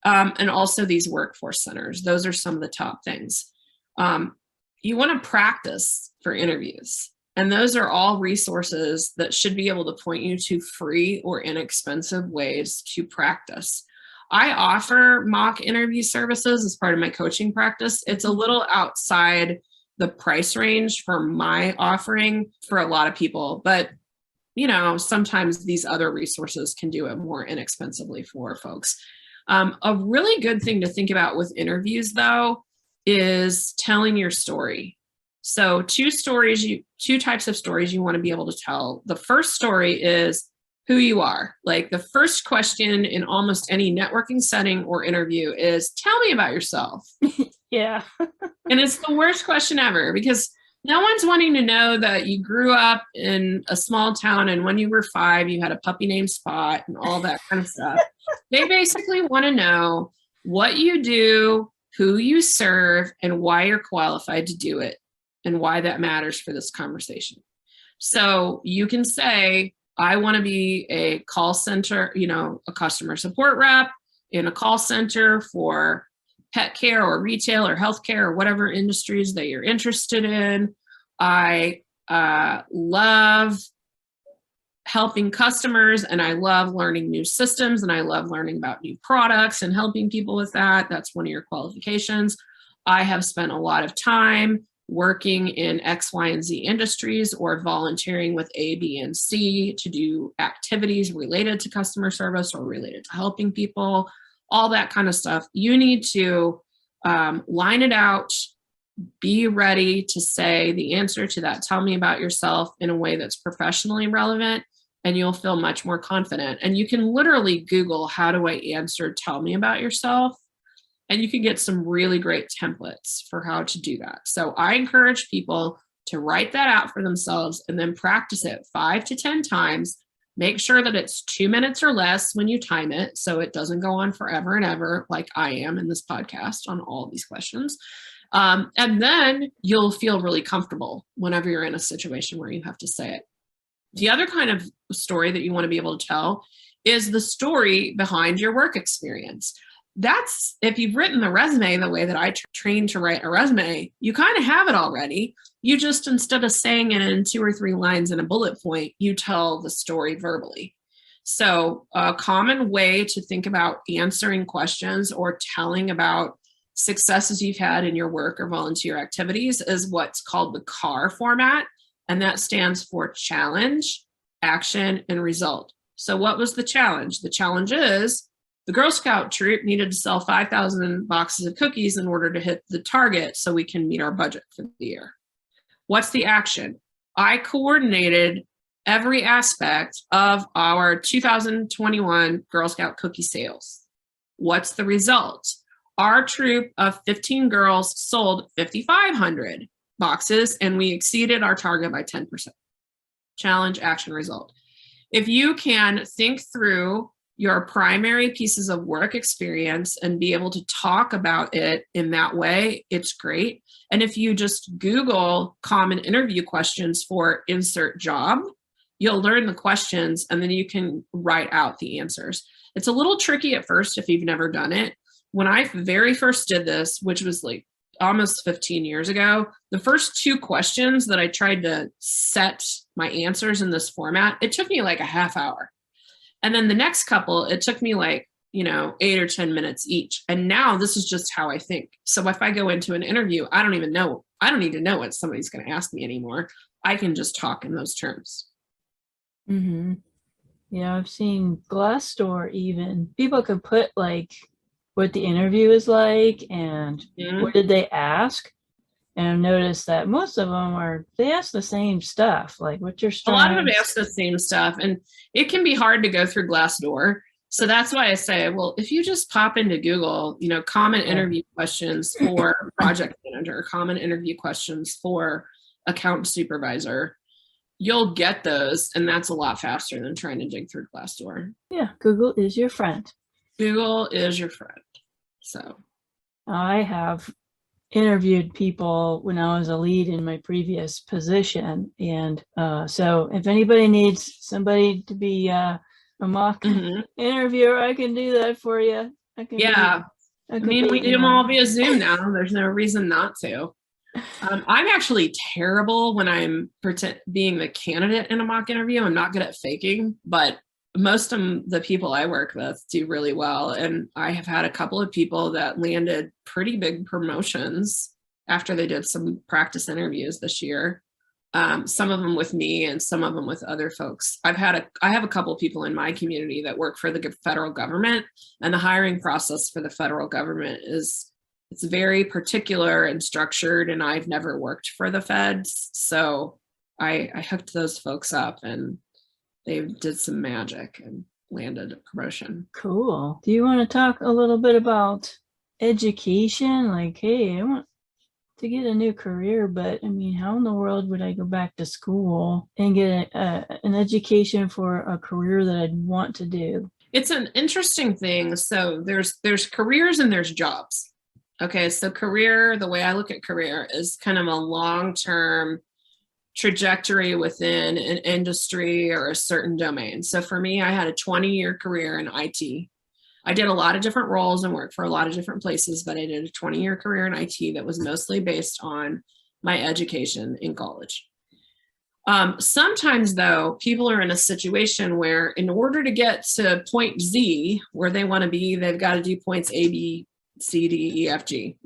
and also these workforce centers. Those are some of the top things. You want to practice for interviews. And those are all resources that should be able to point you to free or inexpensive ways to practice. I offer mock interview services as part of my coaching practice. It's a little outside the price range for my offering for a lot of people, but you know, sometimes these other resources can do it more inexpensively for folks. A really good thing to think about with interviews, though, is telling your story. So two types of stories you want to be able to tell. The first story is who you are. Like the first question in almost any networking setting or interview is, tell me about yourself. Yeah. And it's the worst question ever, because no one's wanting to know that you grew up in a small town and when you were 5, you had a puppy named Spot and all that kind of stuff. They basically want to know what you do, who you serve, and why you're qualified to do it, and why that matters for this conversation. So you can say, I want to be a call center, you know, a customer support rep in a call center for pet care or retail or healthcare or whatever industries that you're interested in. I love helping customers, and I love learning new systems, and I love learning about new products and helping people with that. That's one of your qualifications. I have spent a lot of time working in X, Y, and Z industries, or volunteering with A, B, and C to do activities related to customer service or related to helping people, all that kind of stuff. You need to line it out, be ready to say the answer to that. Tell me about yourself in a way that's professionally relevant, and you'll feel much more confident. And you can literally Google, how do I answer, tell me about yourself? And you can get some really great templates for how to do that. So I encourage people to write that out for themselves and then practice it 5 to 10 times. Make sure that it's 2 minutes or less when you time it, so it doesn't go on forever and ever like I am in this podcast on all these questions. And then you'll feel really comfortable whenever you're in a situation where you have to say it. The other kind of story that you want to be able to tell is the story behind your work experience. That's, if you've written the resume the way that I trained to write a resume, you kind of have it already. You just, instead of saying it in 2 or 3 lines in a bullet point, you tell the story verbally. So a common way to think about answering questions or telling about successes you've had in your work or volunteer activities is what's called the CAR format. And that stands for challenge, action, and result. So what was the challenge? The challenge is, the Girl Scout troop needed to sell 5,000 boxes of cookies in order to hit the target so we can meet our budget for the year. What's the action? I coordinated every aspect of our 2021 Girl Scout cookie sales. What's the result? Our troop of 15 girls sold 5,500 boxes, and we exceeded our target by 10%. Challenge, action, result. If you can think through your primary pieces of work experience and be able to talk about it in that way, it's great. And if you just Google common interview questions for insert job, you'll learn the questions and then you can write out the answers. It's a little tricky at first if you've never done it. When I very first did this, which was like almost 15 years ago, the first 2 questions that I tried to set my answers in this format, it took me like a half hour. And then the next couple, it took me like, 8 or 10 minutes each. And now this is just how I think. So if I go into an interview, I don't need to know what somebody's going to ask me anymore. I can just talk in those terms. Mm-hmm. Yeah, I've seen Glassdoor even. People could put like what the interview is like and what did they ask. And I've noticed that most of them they ask the same stuff, like what's your strengths? A lot of them ask the same stuff, and it can be hard to go through Glassdoor. So that's why I say, well, if you just pop into Google, common interview questions for project manager, common interview questions for account supervisor, you'll get those. And that's a lot faster than trying to dig through Glassdoor. Yeah, Google is your friend. Google is your friend. So I have interviewed people when I was a lead in my previous position. And so if anybody needs somebody to be a mock interviewer, I can do that for you. We do them all via Zoom now. There's no reason not to. I'm actually terrible when I'm being the candidate in a mock interview. I'm not good at faking, but most of the people I work with do really well. And I have had a couple of people that landed pretty big promotions after they did some practice interviews this year. Some of them with me and some of them with other folks. I have a couple of people in my community that work for the federal government, and the hiring process for the federal government it's very particular and structured, and I've never worked for the feds. So I hooked those folks up and they did some magic and landed a promotion. Cool. Do you want to talk a little bit about education? Like, hey, I want to get a new career, but I mean, how in the world would I go back to school and get an education for a career that I'd want to do? It's an interesting thing. So there's careers and there's jobs. Okay, so career, the way I look at career is kind of a long-term trajectory within an industry or a certain domain. So for me, I had a 20-year career in IT. I did a lot of different roles and worked for a lot of different places, but I did a 20-year career in IT that was mostly based on my education in college. Sometimes, though, people are in a situation where in order to get to point Z, where they want to be, they've got to do points A, B, C, D, E, F, G.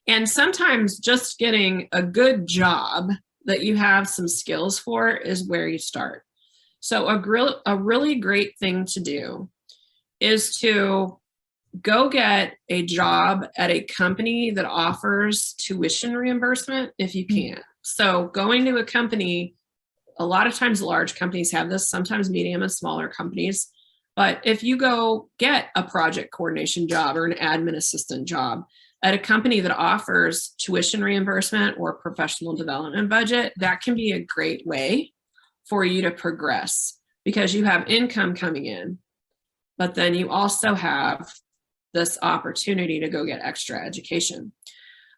And sometimes just getting a good job that you have some skills for is where you start. So a really great thing to do is to go get a job at a company that offers tuition reimbursement if you can. So going to a company, a lot of times large companies have this, sometimes medium and smaller companies. But if you go get a project coordination job or an admin assistant job at a company that offers tuition reimbursement or professional development budget, that can be a great way for you to progress because you have income coming in, but then you also have this opportunity to go get extra education.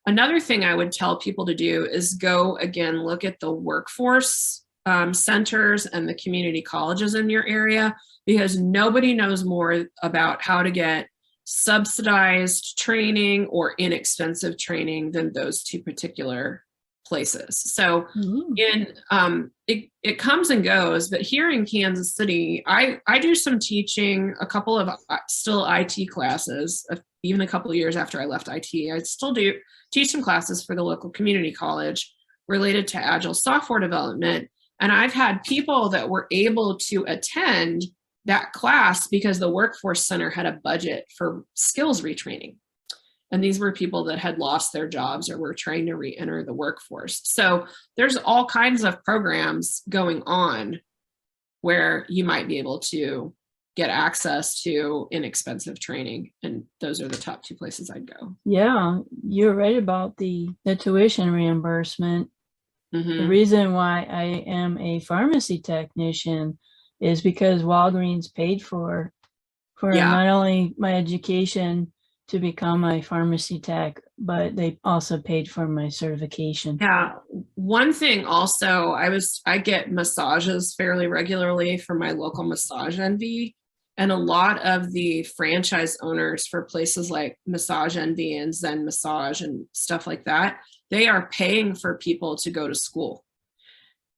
Another thing I would tell people to do is go again, look at the workforce centers and the community colleges in your area, because nobody knows more about how to get subsidized training or inexpensive training than those two particular places. So it comes and goes, but here in Kansas City, I do some teaching, a couple of still IT classes, even a couple of years after I left IT, I still do teach some classes for the local community college related to agile software development. And I've had people that were able to attend that class because the workforce center had a budget for skills retraining. And these were people that had lost their jobs or were trying to re-enter the workforce. So there's all kinds of programs going on where you might be able to get access to inexpensive training. And those are the top two places I'd go. Yeah, you're right about the tuition reimbursement. The reason why I am a pharmacy technician is because Walgreens paid for not only my education to become a pharmacy tech, but they also paid for my certification. Yeah. One thing also, I get massages fairly regularly from my local massage envy. And a lot of the franchise owners for places like Massage Envy and Zen Massage and stuff like that, they are paying for people to go to school.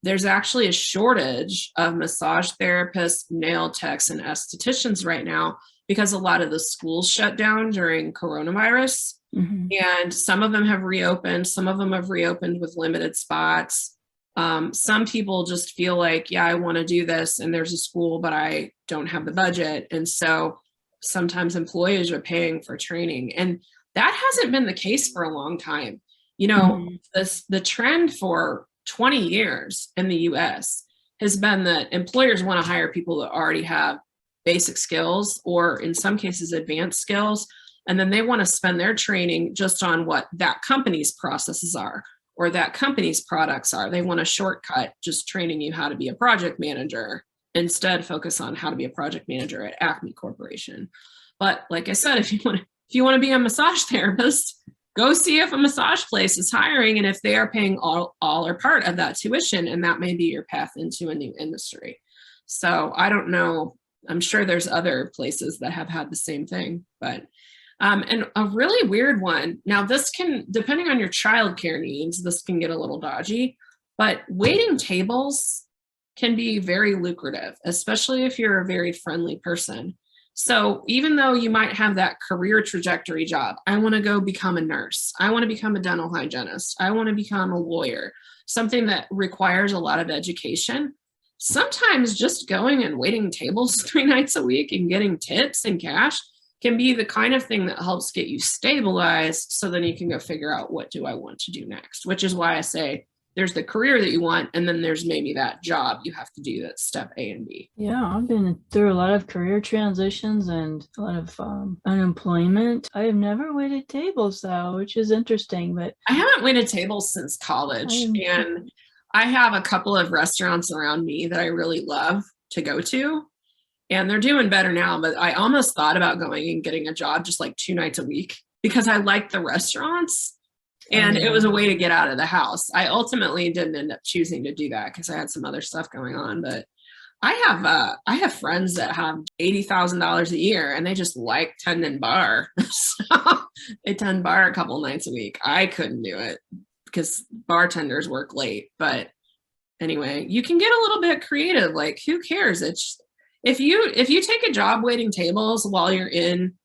There's actually a shortage of massage therapists, nail techs, and estheticians right now because a lot of the schools shut down during coronavirus. And some of them have reopened. Some of them have reopened with limited spots. Some people just feel like, yeah, I want to do this and there's a school, but I don't have the budget. And so sometimes employers are paying for training. And that hasn't been the case for a long time. You know, the trend for 20 years in the US has been that employers want to hire people that already have basic skills, or in some cases advanced skills. And then they want to spend their training just on what that company's processes are or that company's products are. They want a shortcut just training you how to be a project manager, instead focus on how to be a project manager at Acme Corporation. But like I said, if you want to be a massage therapist, go see if a massage place is hiring and if they are paying all or part of that tuition, and that may be your path into a new industry. So I don't know. I'm sure there's other places that have had the same thing, but and a really weird one. Now, this can, depending on your childcare needs, this can get a little dodgy, but waiting tables can be very lucrative, especially if you're a very friendly person. So even though you might have that career trajectory job, I want to go become a nurse, I want to become a dental hygienist, I want to become a lawyer, something that requires a lot of education. Sometimes just going and waiting tables 3 nights a week and getting tips and cash can be the kind of thing that helps get you stabilized, so then you can go figure out, what do I want to do next? Which is why I say there's the career that you want, and then there's maybe that job you have to do, that's step A and B. Yeah, I've been through a lot of career transitions and a lot of unemployment. I have never waited tables though, which is interesting, but I haven't waited tables since college, and I have a couple of restaurants around me that I really love to go to, and they're doing better now, but I almost thought about going and getting a job just like 2 nights a week because I like the restaurants. And it was a way to get out of the house. I ultimately didn't end up choosing to do that because I had some other stuff going on. But I have friends that have $80,000 a year and they just like tending bar. So they tend bar a couple nights a week. I couldn't do it because bartenders work late. But anyway, you can get a little bit creative. Like, who cares? It's if you take a job waiting tables while you're in,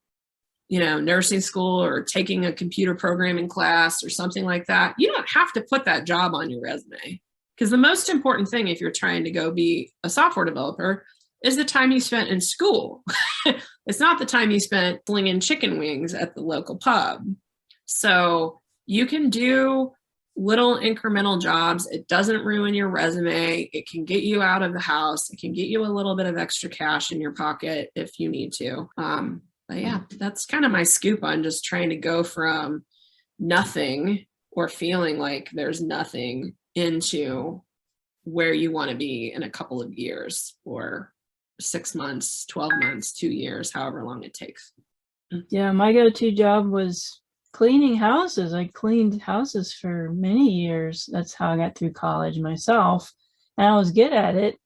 nursing school or taking a computer programming class or something like that, you don't have to put that job on your resume. Because the most important thing, if you're trying to go be a software developer, is the time you spent in school. It's not the time you spent flinging chicken wings at the local pub. So you can do little incremental jobs. It doesn't ruin your resume. It can get you out of the house. It can get you a little bit of extra cash in your pocket if you need to. But yeah, that's kind of my scoop on just trying to go from nothing or feeling like there's nothing into where you want to be in a couple of years, or 6 months, 12 months, 2 years, however long it takes. Yeah, my go-to job was cleaning houses. I cleaned houses for many years. That's how I got through college myself. And I was good at it.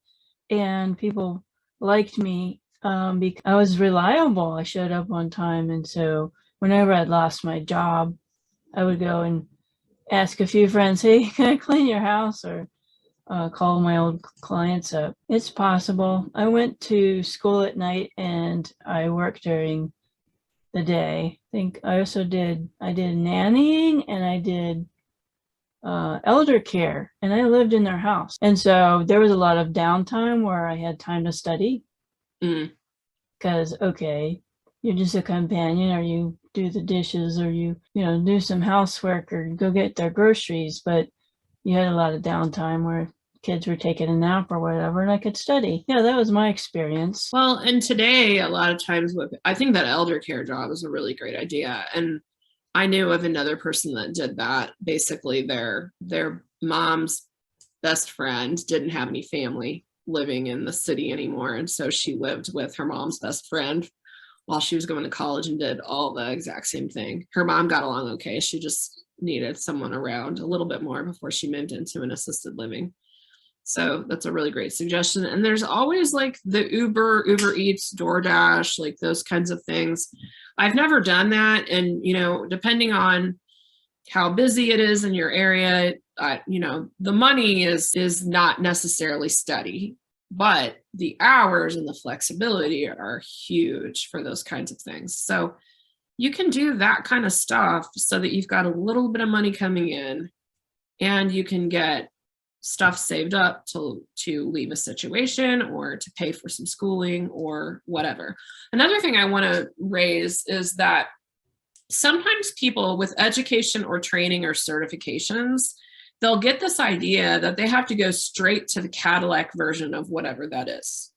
And people liked me because I was reliable. I showed up on time. And so whenever I'd lost my job, I would go and ask a few friends, hey, can I clean your house? Or call my old clients up. It's possible. I went to school at night and I worked during the day. I think I also did nannying and I did elder care, and I lived in their house. And so there was a lot of downtime where I had time to study. Because, okay, you're just a companion, or you do the dishes, or you do some housework or go get their groceries, but you had a lot of downtime where kids were taking a nap or whatever, and I could study. Yeah, that was my experience. Well, and today, a lot of times, I think that elder care job is a really great idea. And I knew of another person that did that. Basically, their mom's best friend didn't have any family living in the city anymore. And so she lived with her mom's best friend while she was going to college and did all the exact same thing. Her mom got along okay. She just needed someone around a little bit more before she moved into an assisted living. So that's a really great suggestion. And there's always like the Uber Eats, DoorDash, like those kinds of things. I've never done that. And, depending on how busy it is in your area, the money is not necessarily steady, but the hours and the flexibility are huge for those kinds of things. So you can do that kind of stuff so that you've got a little bit of money coming in and you can get stuff saved up to leave a situation or to pay for some schooling or whatever. Another thing I want to raise is that sometimes people with education or training or certifications, they'll get this idea that they have to go straight to the Cadillac version of whatever that is.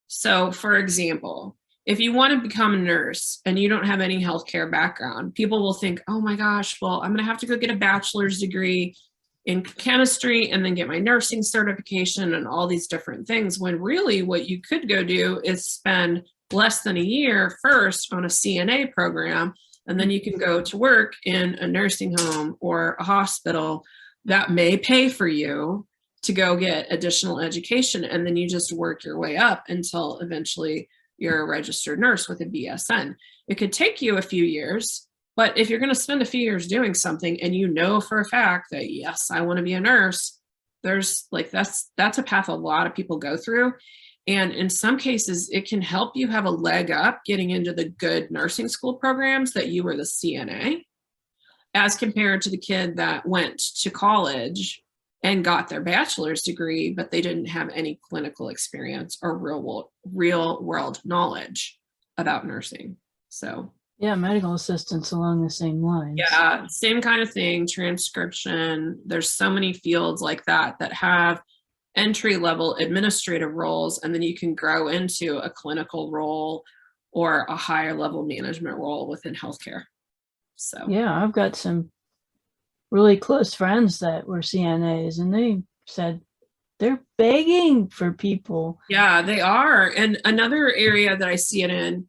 So for example, if you want to become a nurse and you don't have any healthcare background, people will think, oh my gosh, well, I'm going to have to go get a bachelor's degree in chemistry and then get my nursing certification and all these different things, when really what you could go do is spend less than a year first on a CNA program, and then you can go to work in a nursing home or a hospital that may pay for you to go get additional education, and then you just work your way up until eventually you're a registered nurse with a BSN. It could take you a few years, but if you're going to spend a few years doing something and you know for a fact that, yes, I want to be a nurse, there's like, that's a path a lot of people go through. And in some cases, it can help you have a leg up getting into the good nursing school programs that you were the CNA, as compared to the kid that went to college and got their bachelor's degree, but they didn't have any clinical experience or real world knowledge about nursing. So yeah, medical assistants along the same lines. Yeah, same kind of thing, transcription. There's so many fields like that that have entry-level administrative roles, and then you can grow into a clinical role or a higher level management role within healthcare. So yeah, I've got some really close friends that were CNAs, and they said they're begging for people. Yeah, they are. And another area that I see it in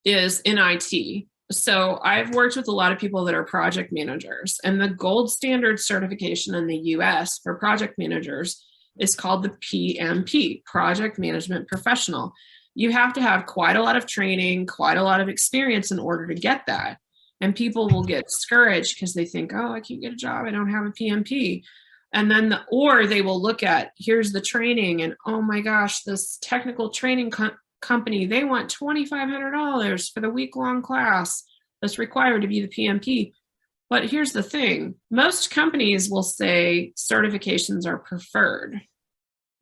is in IT. So I've worked with a lot of people that are project managers, and the gold standard certification in the US for project managers is called the PMP, Project Management Professional. You have to have quite a lot of training, quite a lot of experience in order to get that. And people will get discouraged because they think, oh, I can't get a job, I don't have a PMP. And then, or they will look at, here's the training, and oh my gosh, this technical training company, they want $2,500 for the week-long class that's required to be the PMP. But here's the thing, most companies will say certifications are preferred.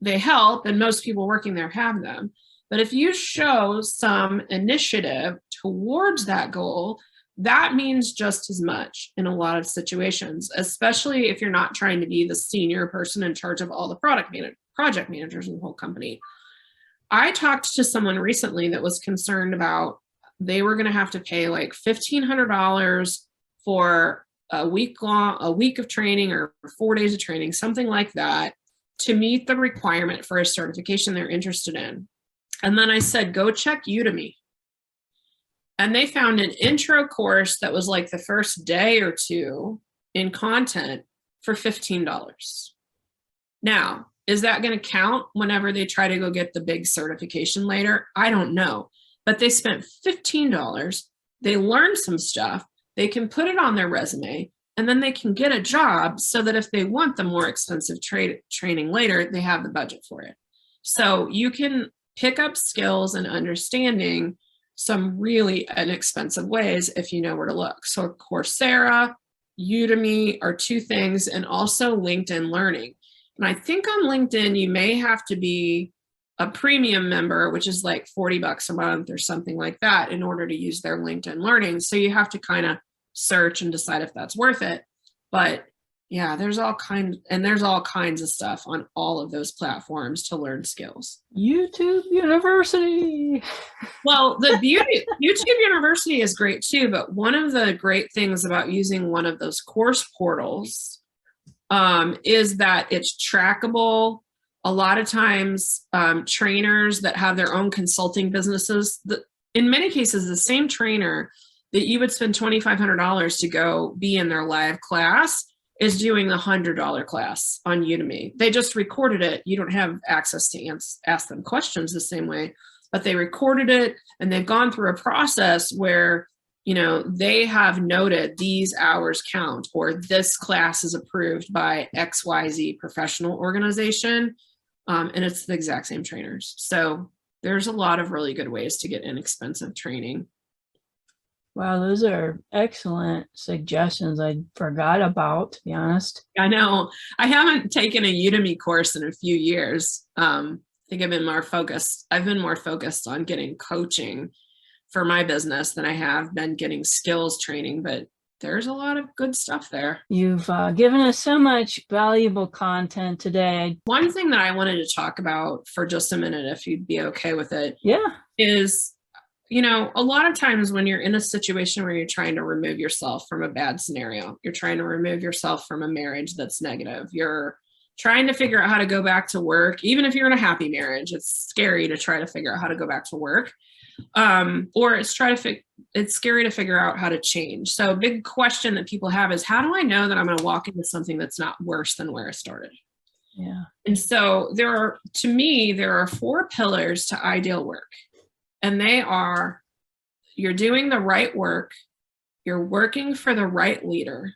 They help, and most people working there have them. But if you show some initiative towards that goal, that means just as much in a lot of situations, especially if you're not trying to be the senior person in charge of all the project managers in the whole company. I talked to someone recently that was concerned about, they were going to have to pay like $1,500 for a week of training or 4 days of training, something like that, to meet the requirement for a certification they're interested in. And then I said, go check Udemy. And they found an intro course that was like the first day or two in content for $15. Now, is that going to count whenever they try to go get the big certification later? I don't know. But they spent $15. They learned some stuff. They can put it on their resume, and then they can get a job so that if they want the more expensive training later, they have the budget for it. So you can pick up skills and understanding some really inexpensive ways if you know where to look. So Coursera, Udemy are two things, and also LinkedIn Learning. And I think on LinkedIn, you may have to be a premium member, which is like $40 a month or something like that, in order to use their LinkedIn Learning. So you have to kind of search and decide if that's worth it. But yeah, there's all kinds of stuff on all of those platforms to learn skills. YouTube University. Well, the beauty, YouTube University is great too, but one of the great things about using one of those course portals is that it's trackable. A lot of times, trainers that have their own consulting businesses, in many cases, the same trainer that you would spend $2,500 to go be in their live class is doing the $100 class on Udemy. They just recorded it. You don't have access to ask them questions the same way, but they recorded it, and they've gone through a process where, you know, they have noted these hours count, or this class is approved by XYZ professional organization. And it's the exact same trainers. So there's a lot of really good ways to get inexpensive training. Wow, those are excellent suggestions I forgot about, to be honest. I know. I haven't taken a Udemy course in a few years. I think I've been more focused on getting coaching for my business than I have been getting skills training. But there's a lot of good stuff there. You've given us so much valuable content today. One thing that I wanted to talk about for just a minute, if you'd be okay with it, Yeah. is, you know, a lot of times when you're in a situation where you're trying to remove yourself from a bad scenario, you're trying to remove yourself from a marriage that's negative, you're trying to figure out how to go back to work. Even if you're in a happy marriage, it's scary to try to figure out how to go back to work. Or it's scary to figure out how to change. So a big question that people have is, how do I know that I'm going to walk into something that's not worse than where I started? Yeah. And so to me, there are 4 pillars to ideal work. And they are, you're doing the right work, you're working for the right leader,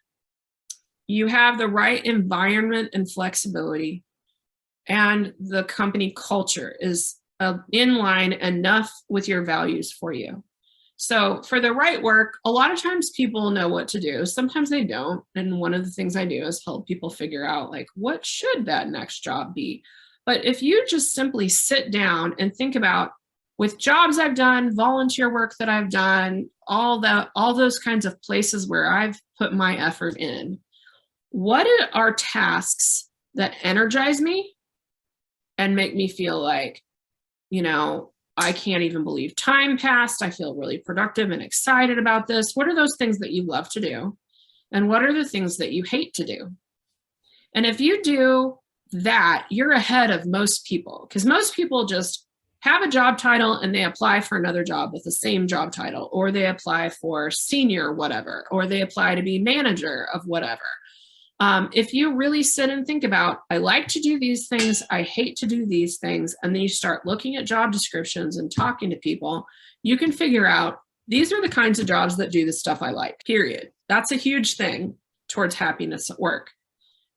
you have the right environment and flexibility, and the company culture is in line enough with your values for you. So for the right work, a lot of times people know what to do. Sometimes they don't. And one of the things I do is help people figure out, like, what should that next job be? But if you just simply sit down and think about, with jobs I've done, volunteer work that I've done, all those kinds of places where I've put my effort in, what are tasks that energize me and make me feel like, you know, I can't even believe time passed. I feel really productive and excited about this. What are those things that you love to do? And what are the things that you hate to do? And if you do that, you're ahead of most people, because most people just have a job title and they apply for another job with the same job title, or they apply for senior whatever, or they apply to be manager of whatever. If you really sit and think about, I like to do these things, I hate to do these things, and then you start looking at job descriptions and talking to people, you can figure out, these are the kinds of jobs that do the stuff I like, period. That's a huge thing towards happiness at work.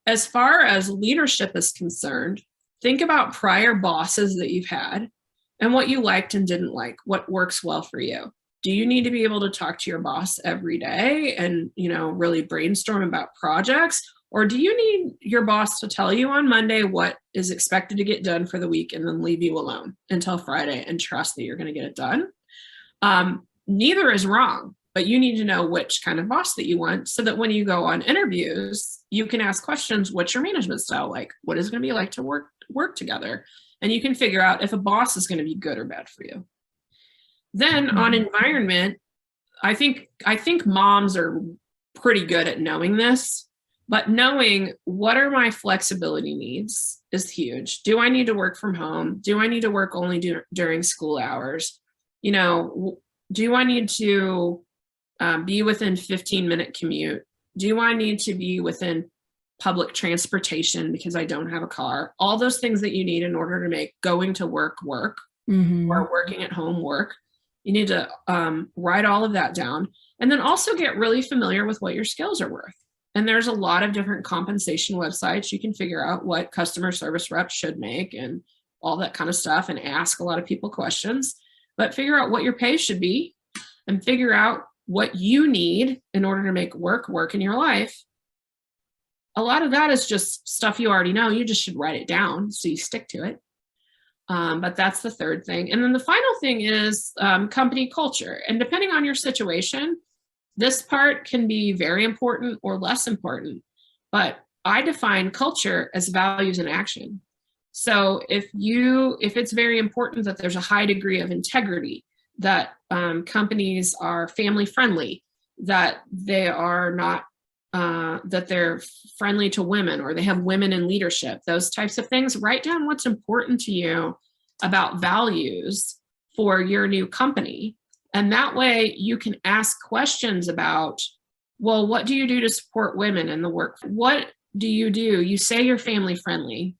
As far as leadership is concerned, think about prior bosses that you've had and what you liked and didn't like, what works well for you. Do you need to be able to talk to your boss every day and, you know, really brainstorm about projects? Or do you need your boss to tell you on Monday what is expected to get done for the week and then leave you alone until Friday and trust that you're going to get it done? Neither is wrong, but you need to know which kind of boss that you want, so that when you go on interviews, you can ask questions. What's your management style like? What is it going to be like to work together? And you can figure out if a boss is going to be good or bad for you. Then on environment, I think moms are pretty good at knowing this, but knowing what are my flexibility needs is huge. Do I need to work from home? Do I need to work only during school hours? You know, do I need to be within 15-minute commute? Do I need to be within public transportation because I don't have a car? All those things that you need in order to make going to work or working at home work. You need to write all of that down, and then also get really familiar with what your skills are worth. And there's a lot of different compensation websites. You can figure out what customer service reps should make and all that kind of stuff, and ask a lot of people questions, but figure out what your pay should be and figure out what you need in order to make work in your life. A lot of that is just stuff you already know. You just should write it down so you stick to it. But that's the third thing. And then the final thing is company culture. And depending on your situation, this part can be very important or less important. But I define culture as values in action. So if it's very important that there's a high degree of integrity, that companies are family friendly, that they are not that they're friendly to women, or they have women in leadership, those types of things, write down what's important to you about values for your new company. And that way you can ask questions about, well, what do you do to support women in the work? What do? You say you're family friendly.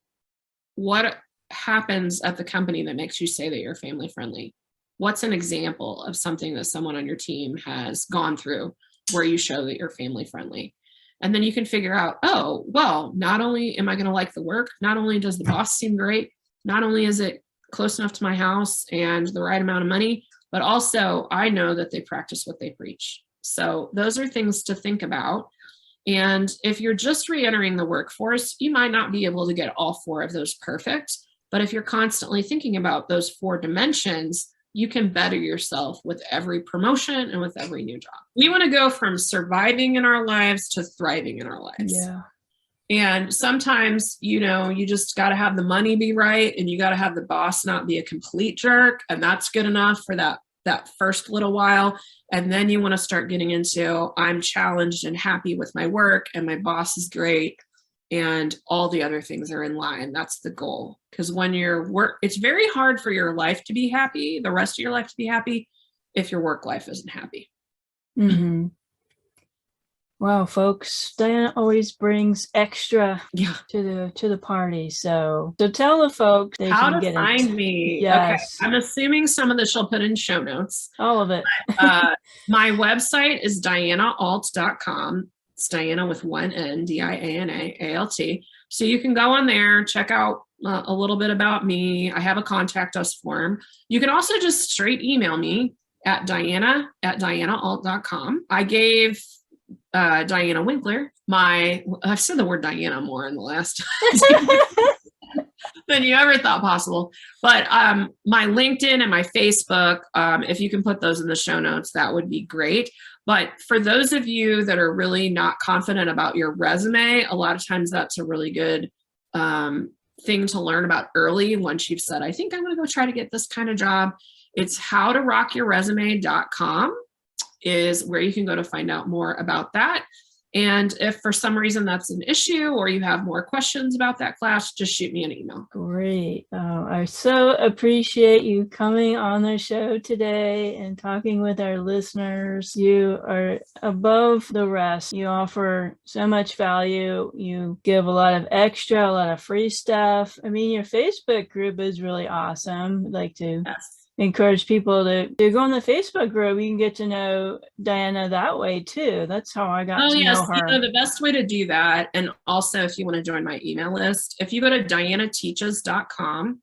What happens at the company that makes you say that you're family friendly? What's an example of something that someone on your team has gone through where you show that you're family friendly? And then you can figure out, oh, well, not only am I going to like the work, not only does the boss seem great, not only is it close enough to my house and the right amount of money, but also I know that they practice what they preach. So those are things to think about. And if you're just re-entering the workforce, you might not be able to get all 4 of those perfect. But if you're constantly thinking about those 4 dimensions, you can better yourself with every promotion and with every new job. We want to go from surviving in our lives to thriving in our lives. Yeah. And sometimes, you know, you just got to have the money be right, and you got to have the boss not be a complete jerk. And that's good enough for that first little while. And then you want to start getting into, I'm challenged and happy with my work, and my boss is great, and all the other things are in line. That's the goal. Because when it's very hard for your life to be happy, the rest of your life to be happy, if your work life isn't happy. Mm-hmm. Wow, folks, Diana always brings extra to the party. So tell the folks they how can to get find me. Yes. Okay. I'm assuming some of this she'll put in show notes. All of it. My website is dianaalt.com. It's Diana with one N, DIANAALT. So you can go on there, check out a little bit about me. I have a contact us form. You can also just straight email me at dianaalt.com. I gave Diana Winkler I've said the word Diana more in the last than you ever thought possible, but my LinkedIn and my Facebook, if you can put those in the show notes, that would be great. But for those of you that are really not confident about your resume, a lot of times that's a really good thing to learn about early. Once you've said, I think I'm going to go try to get this kind of job, it's howtorockyourresume.com is where you can go to find out more about that. And if for some reason that's an issue, or you have more questions about that class, just shoot me an email. Great. I so appreciate you coming on the show today and talking with our listeners. You are above the rest. You offer so much value. You give a lot of extra, a lot of free stuff. I mean, your Facebook group is really awesome. I'd like to encourage people to go in the Facebook group. You can get to know Diana that way too. That's how I got to know her. You know, the best way to do that, and also if you want to join my email list, if you go to dianateaches.com,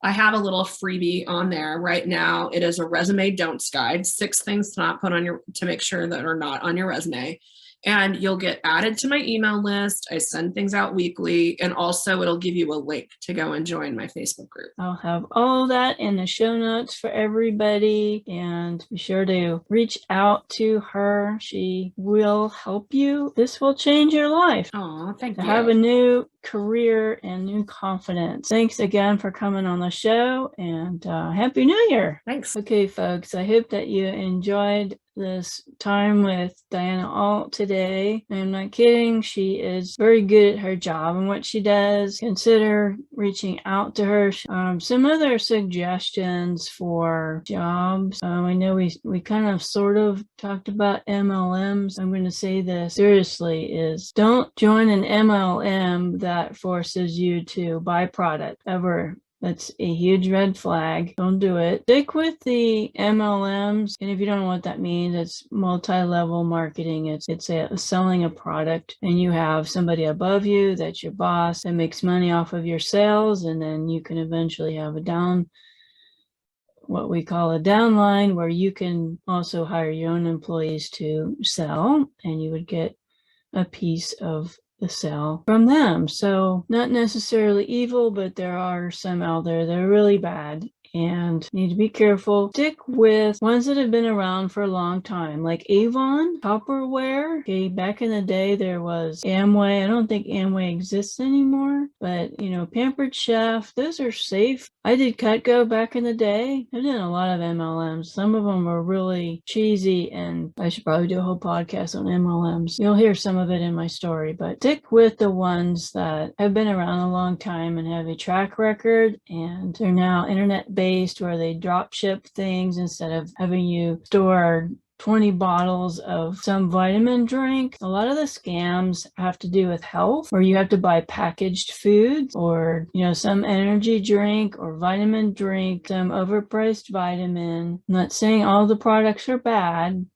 I have a little freebie on there right now. It is a resume don'ts guide, 6 things to not put on to make sure that are not on your resume. And you'll get added to my email list. I send things out weekly, and also it'll give you a link to go and join my Facebook group. I'll have all that in the show notes for everybody, and be sure to reach out to her. She will help you. This will change your life. Oh, thank you. Have a new career and new confidence. Thanks again for coming on the show, and Happy New Year. Thanks. Okay, folks, I hope that you enjoyed this time with Diana Alt today. I'm not kidding. She is very good at her job and what she does. Consider reaching out to her. Some other suggestions for jobs. I know we kind of sort of talked about MLMs. I'm going to say this seriously, is don't join an MLM that forces you to buy product ever. That's a huge red flag. Don't do it. Stick with the MLMs. And if you don't know what that means, it's multi-level marketing. It's selling a product, and you have somebody above you that's your boss that makes money off of your sales. And then you can eventually have what we call a downline, where you can also hire your own employees to sell, and you would get a piece of the sale from them. So not necessarily evil, but there are some out there that are really bad and need to be careful. Stick with ones that have been around for a long time, like Avon, Tupperware. Okay, back in the day there was Amway. I don't think Amway exists anymore, but Pampered Chef, those are safe. I did Cutco back in the day. I did a lot of MLMs. Some of them were really cheesy, and I should probably do a whole podcast on MLMs. You'll hear some of it in my story, but stick with the ones that have been around a long time and have a track record, and they're now internet-based, where they drop ship things instead of having you store 20 bottles of some vitamin drink. A lot of the scams have to do with health, where you have to buy packaged foods, or some energy drink or vitamin drink, some overpriced vitamin. I'm not saying all the products are bad.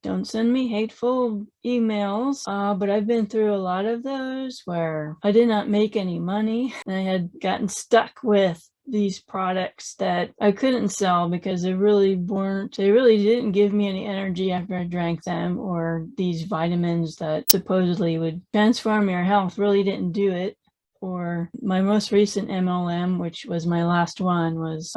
Don't send me hateful emails, but I've been through a lot of those where I did not make any money, and I had gotten stuck with these products that I couldn't sell because they really didn't give me any energy after I drank them, or these vitamins that supposedly would transform your health really didn't do it. or my most recent MLM, which was my last one, was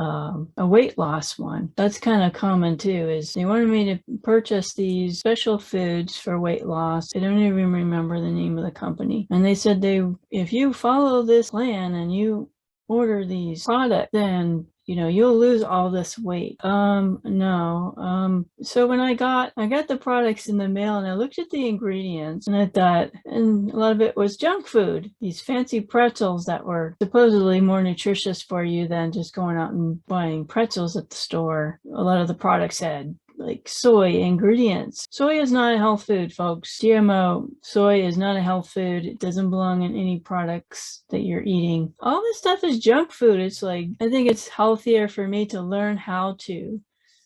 a weight loss one. That's kind of common too, is they wanted me to purchase these special foods for weight loss. I don't even remember the name of the company. And they said if you follow this plan and you order these products, then you'll lose all this weight. No. So when I got the products in the mail and I looked at the ingredients and I thought, and a lot of it was junk food, these fancy pretzels that were supposedly more nutritious for you than just going out and buying pretzels at the store. A lot of the products had like soy ingredients. Soy is not a health food, folks. GMO soy is not a health food. It doesn't belong in any products that you're eating. All this stuff is junk food. It's like, I think it's healthier for me to learn how to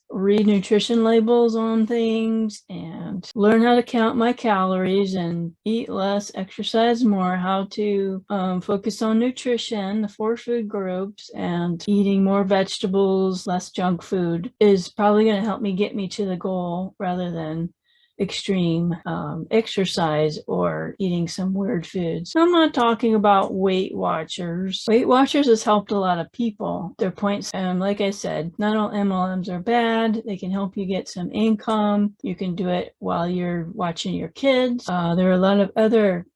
read nutrition labels on things and learn how to count my calories and eat less, exercise more, how to focus on nutrition, the 4 food groups, and eating more vegetables, less junk food is probably going to help me get me to the goal rather than extreme exercise or eating some weird foods. So I'm not talking about Weight Watchers. Weight Watchers has helped a lot of people. Their points, like I said, not all MLMs are bad. They can help you get some income. You can do it while you're watching your kids. There are a lot of other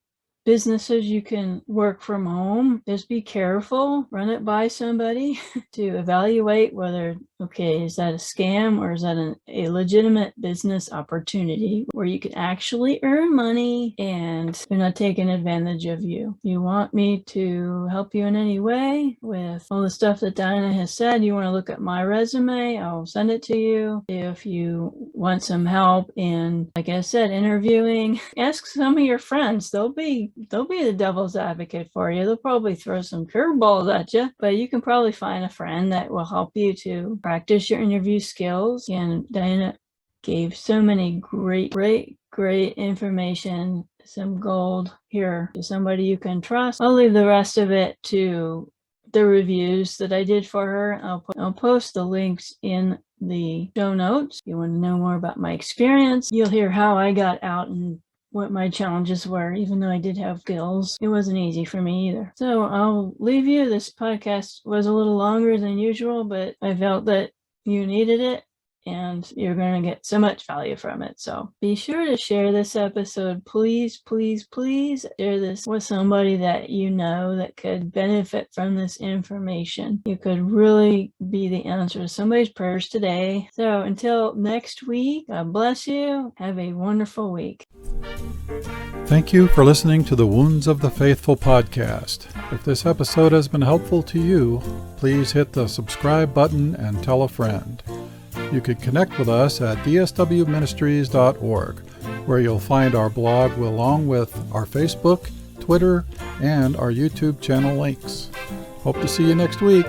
businesses you can work from home. Just be careful, run it by somebody to evaluate whether, okay, is that a scam or is that a legitimate business opportunity where you can actually earn money and they're not taking advantage of you. You want me to help you in any way with all the stuff that Diana has said, you want to look at my resume, I'll send it to you. If you want some help in, like I said, interviewing, ask some of your friends. They'll be the devil's advocate for you. They'll probably throw some curveballs at you, but you can probably find a friend that will help you to practice your interview skills. And Diana gave so many great information, some gold here to somebody you can trust. I'll leave the rest of it to the reviews that I did for her. I'll post the links in the show notes. If you want to know more about my experience, you'll hear how I got out and what my challenges were. Even though I did have skills, it wasn't easy for me either. So I'll leave you. This podcast was a little longer than usual, but I felt that you needed it and you're going to get so much value from it. So be sure to share this episode. Please share this with somebody that you know that could benefit from this information. You could really be the answer to somebody's prayers today. So until next week, God bless you. Have a wonderful week. Thank you for listening to the Wounds of the Faithful podcast. If this episode has been helpful to you, please hit the subscribe button and tell a friend. You can connect with us at dswministries.org, where you'll find our blog along with our Facebook, Twitter, and our YouTube channel links. Hope to see you next week.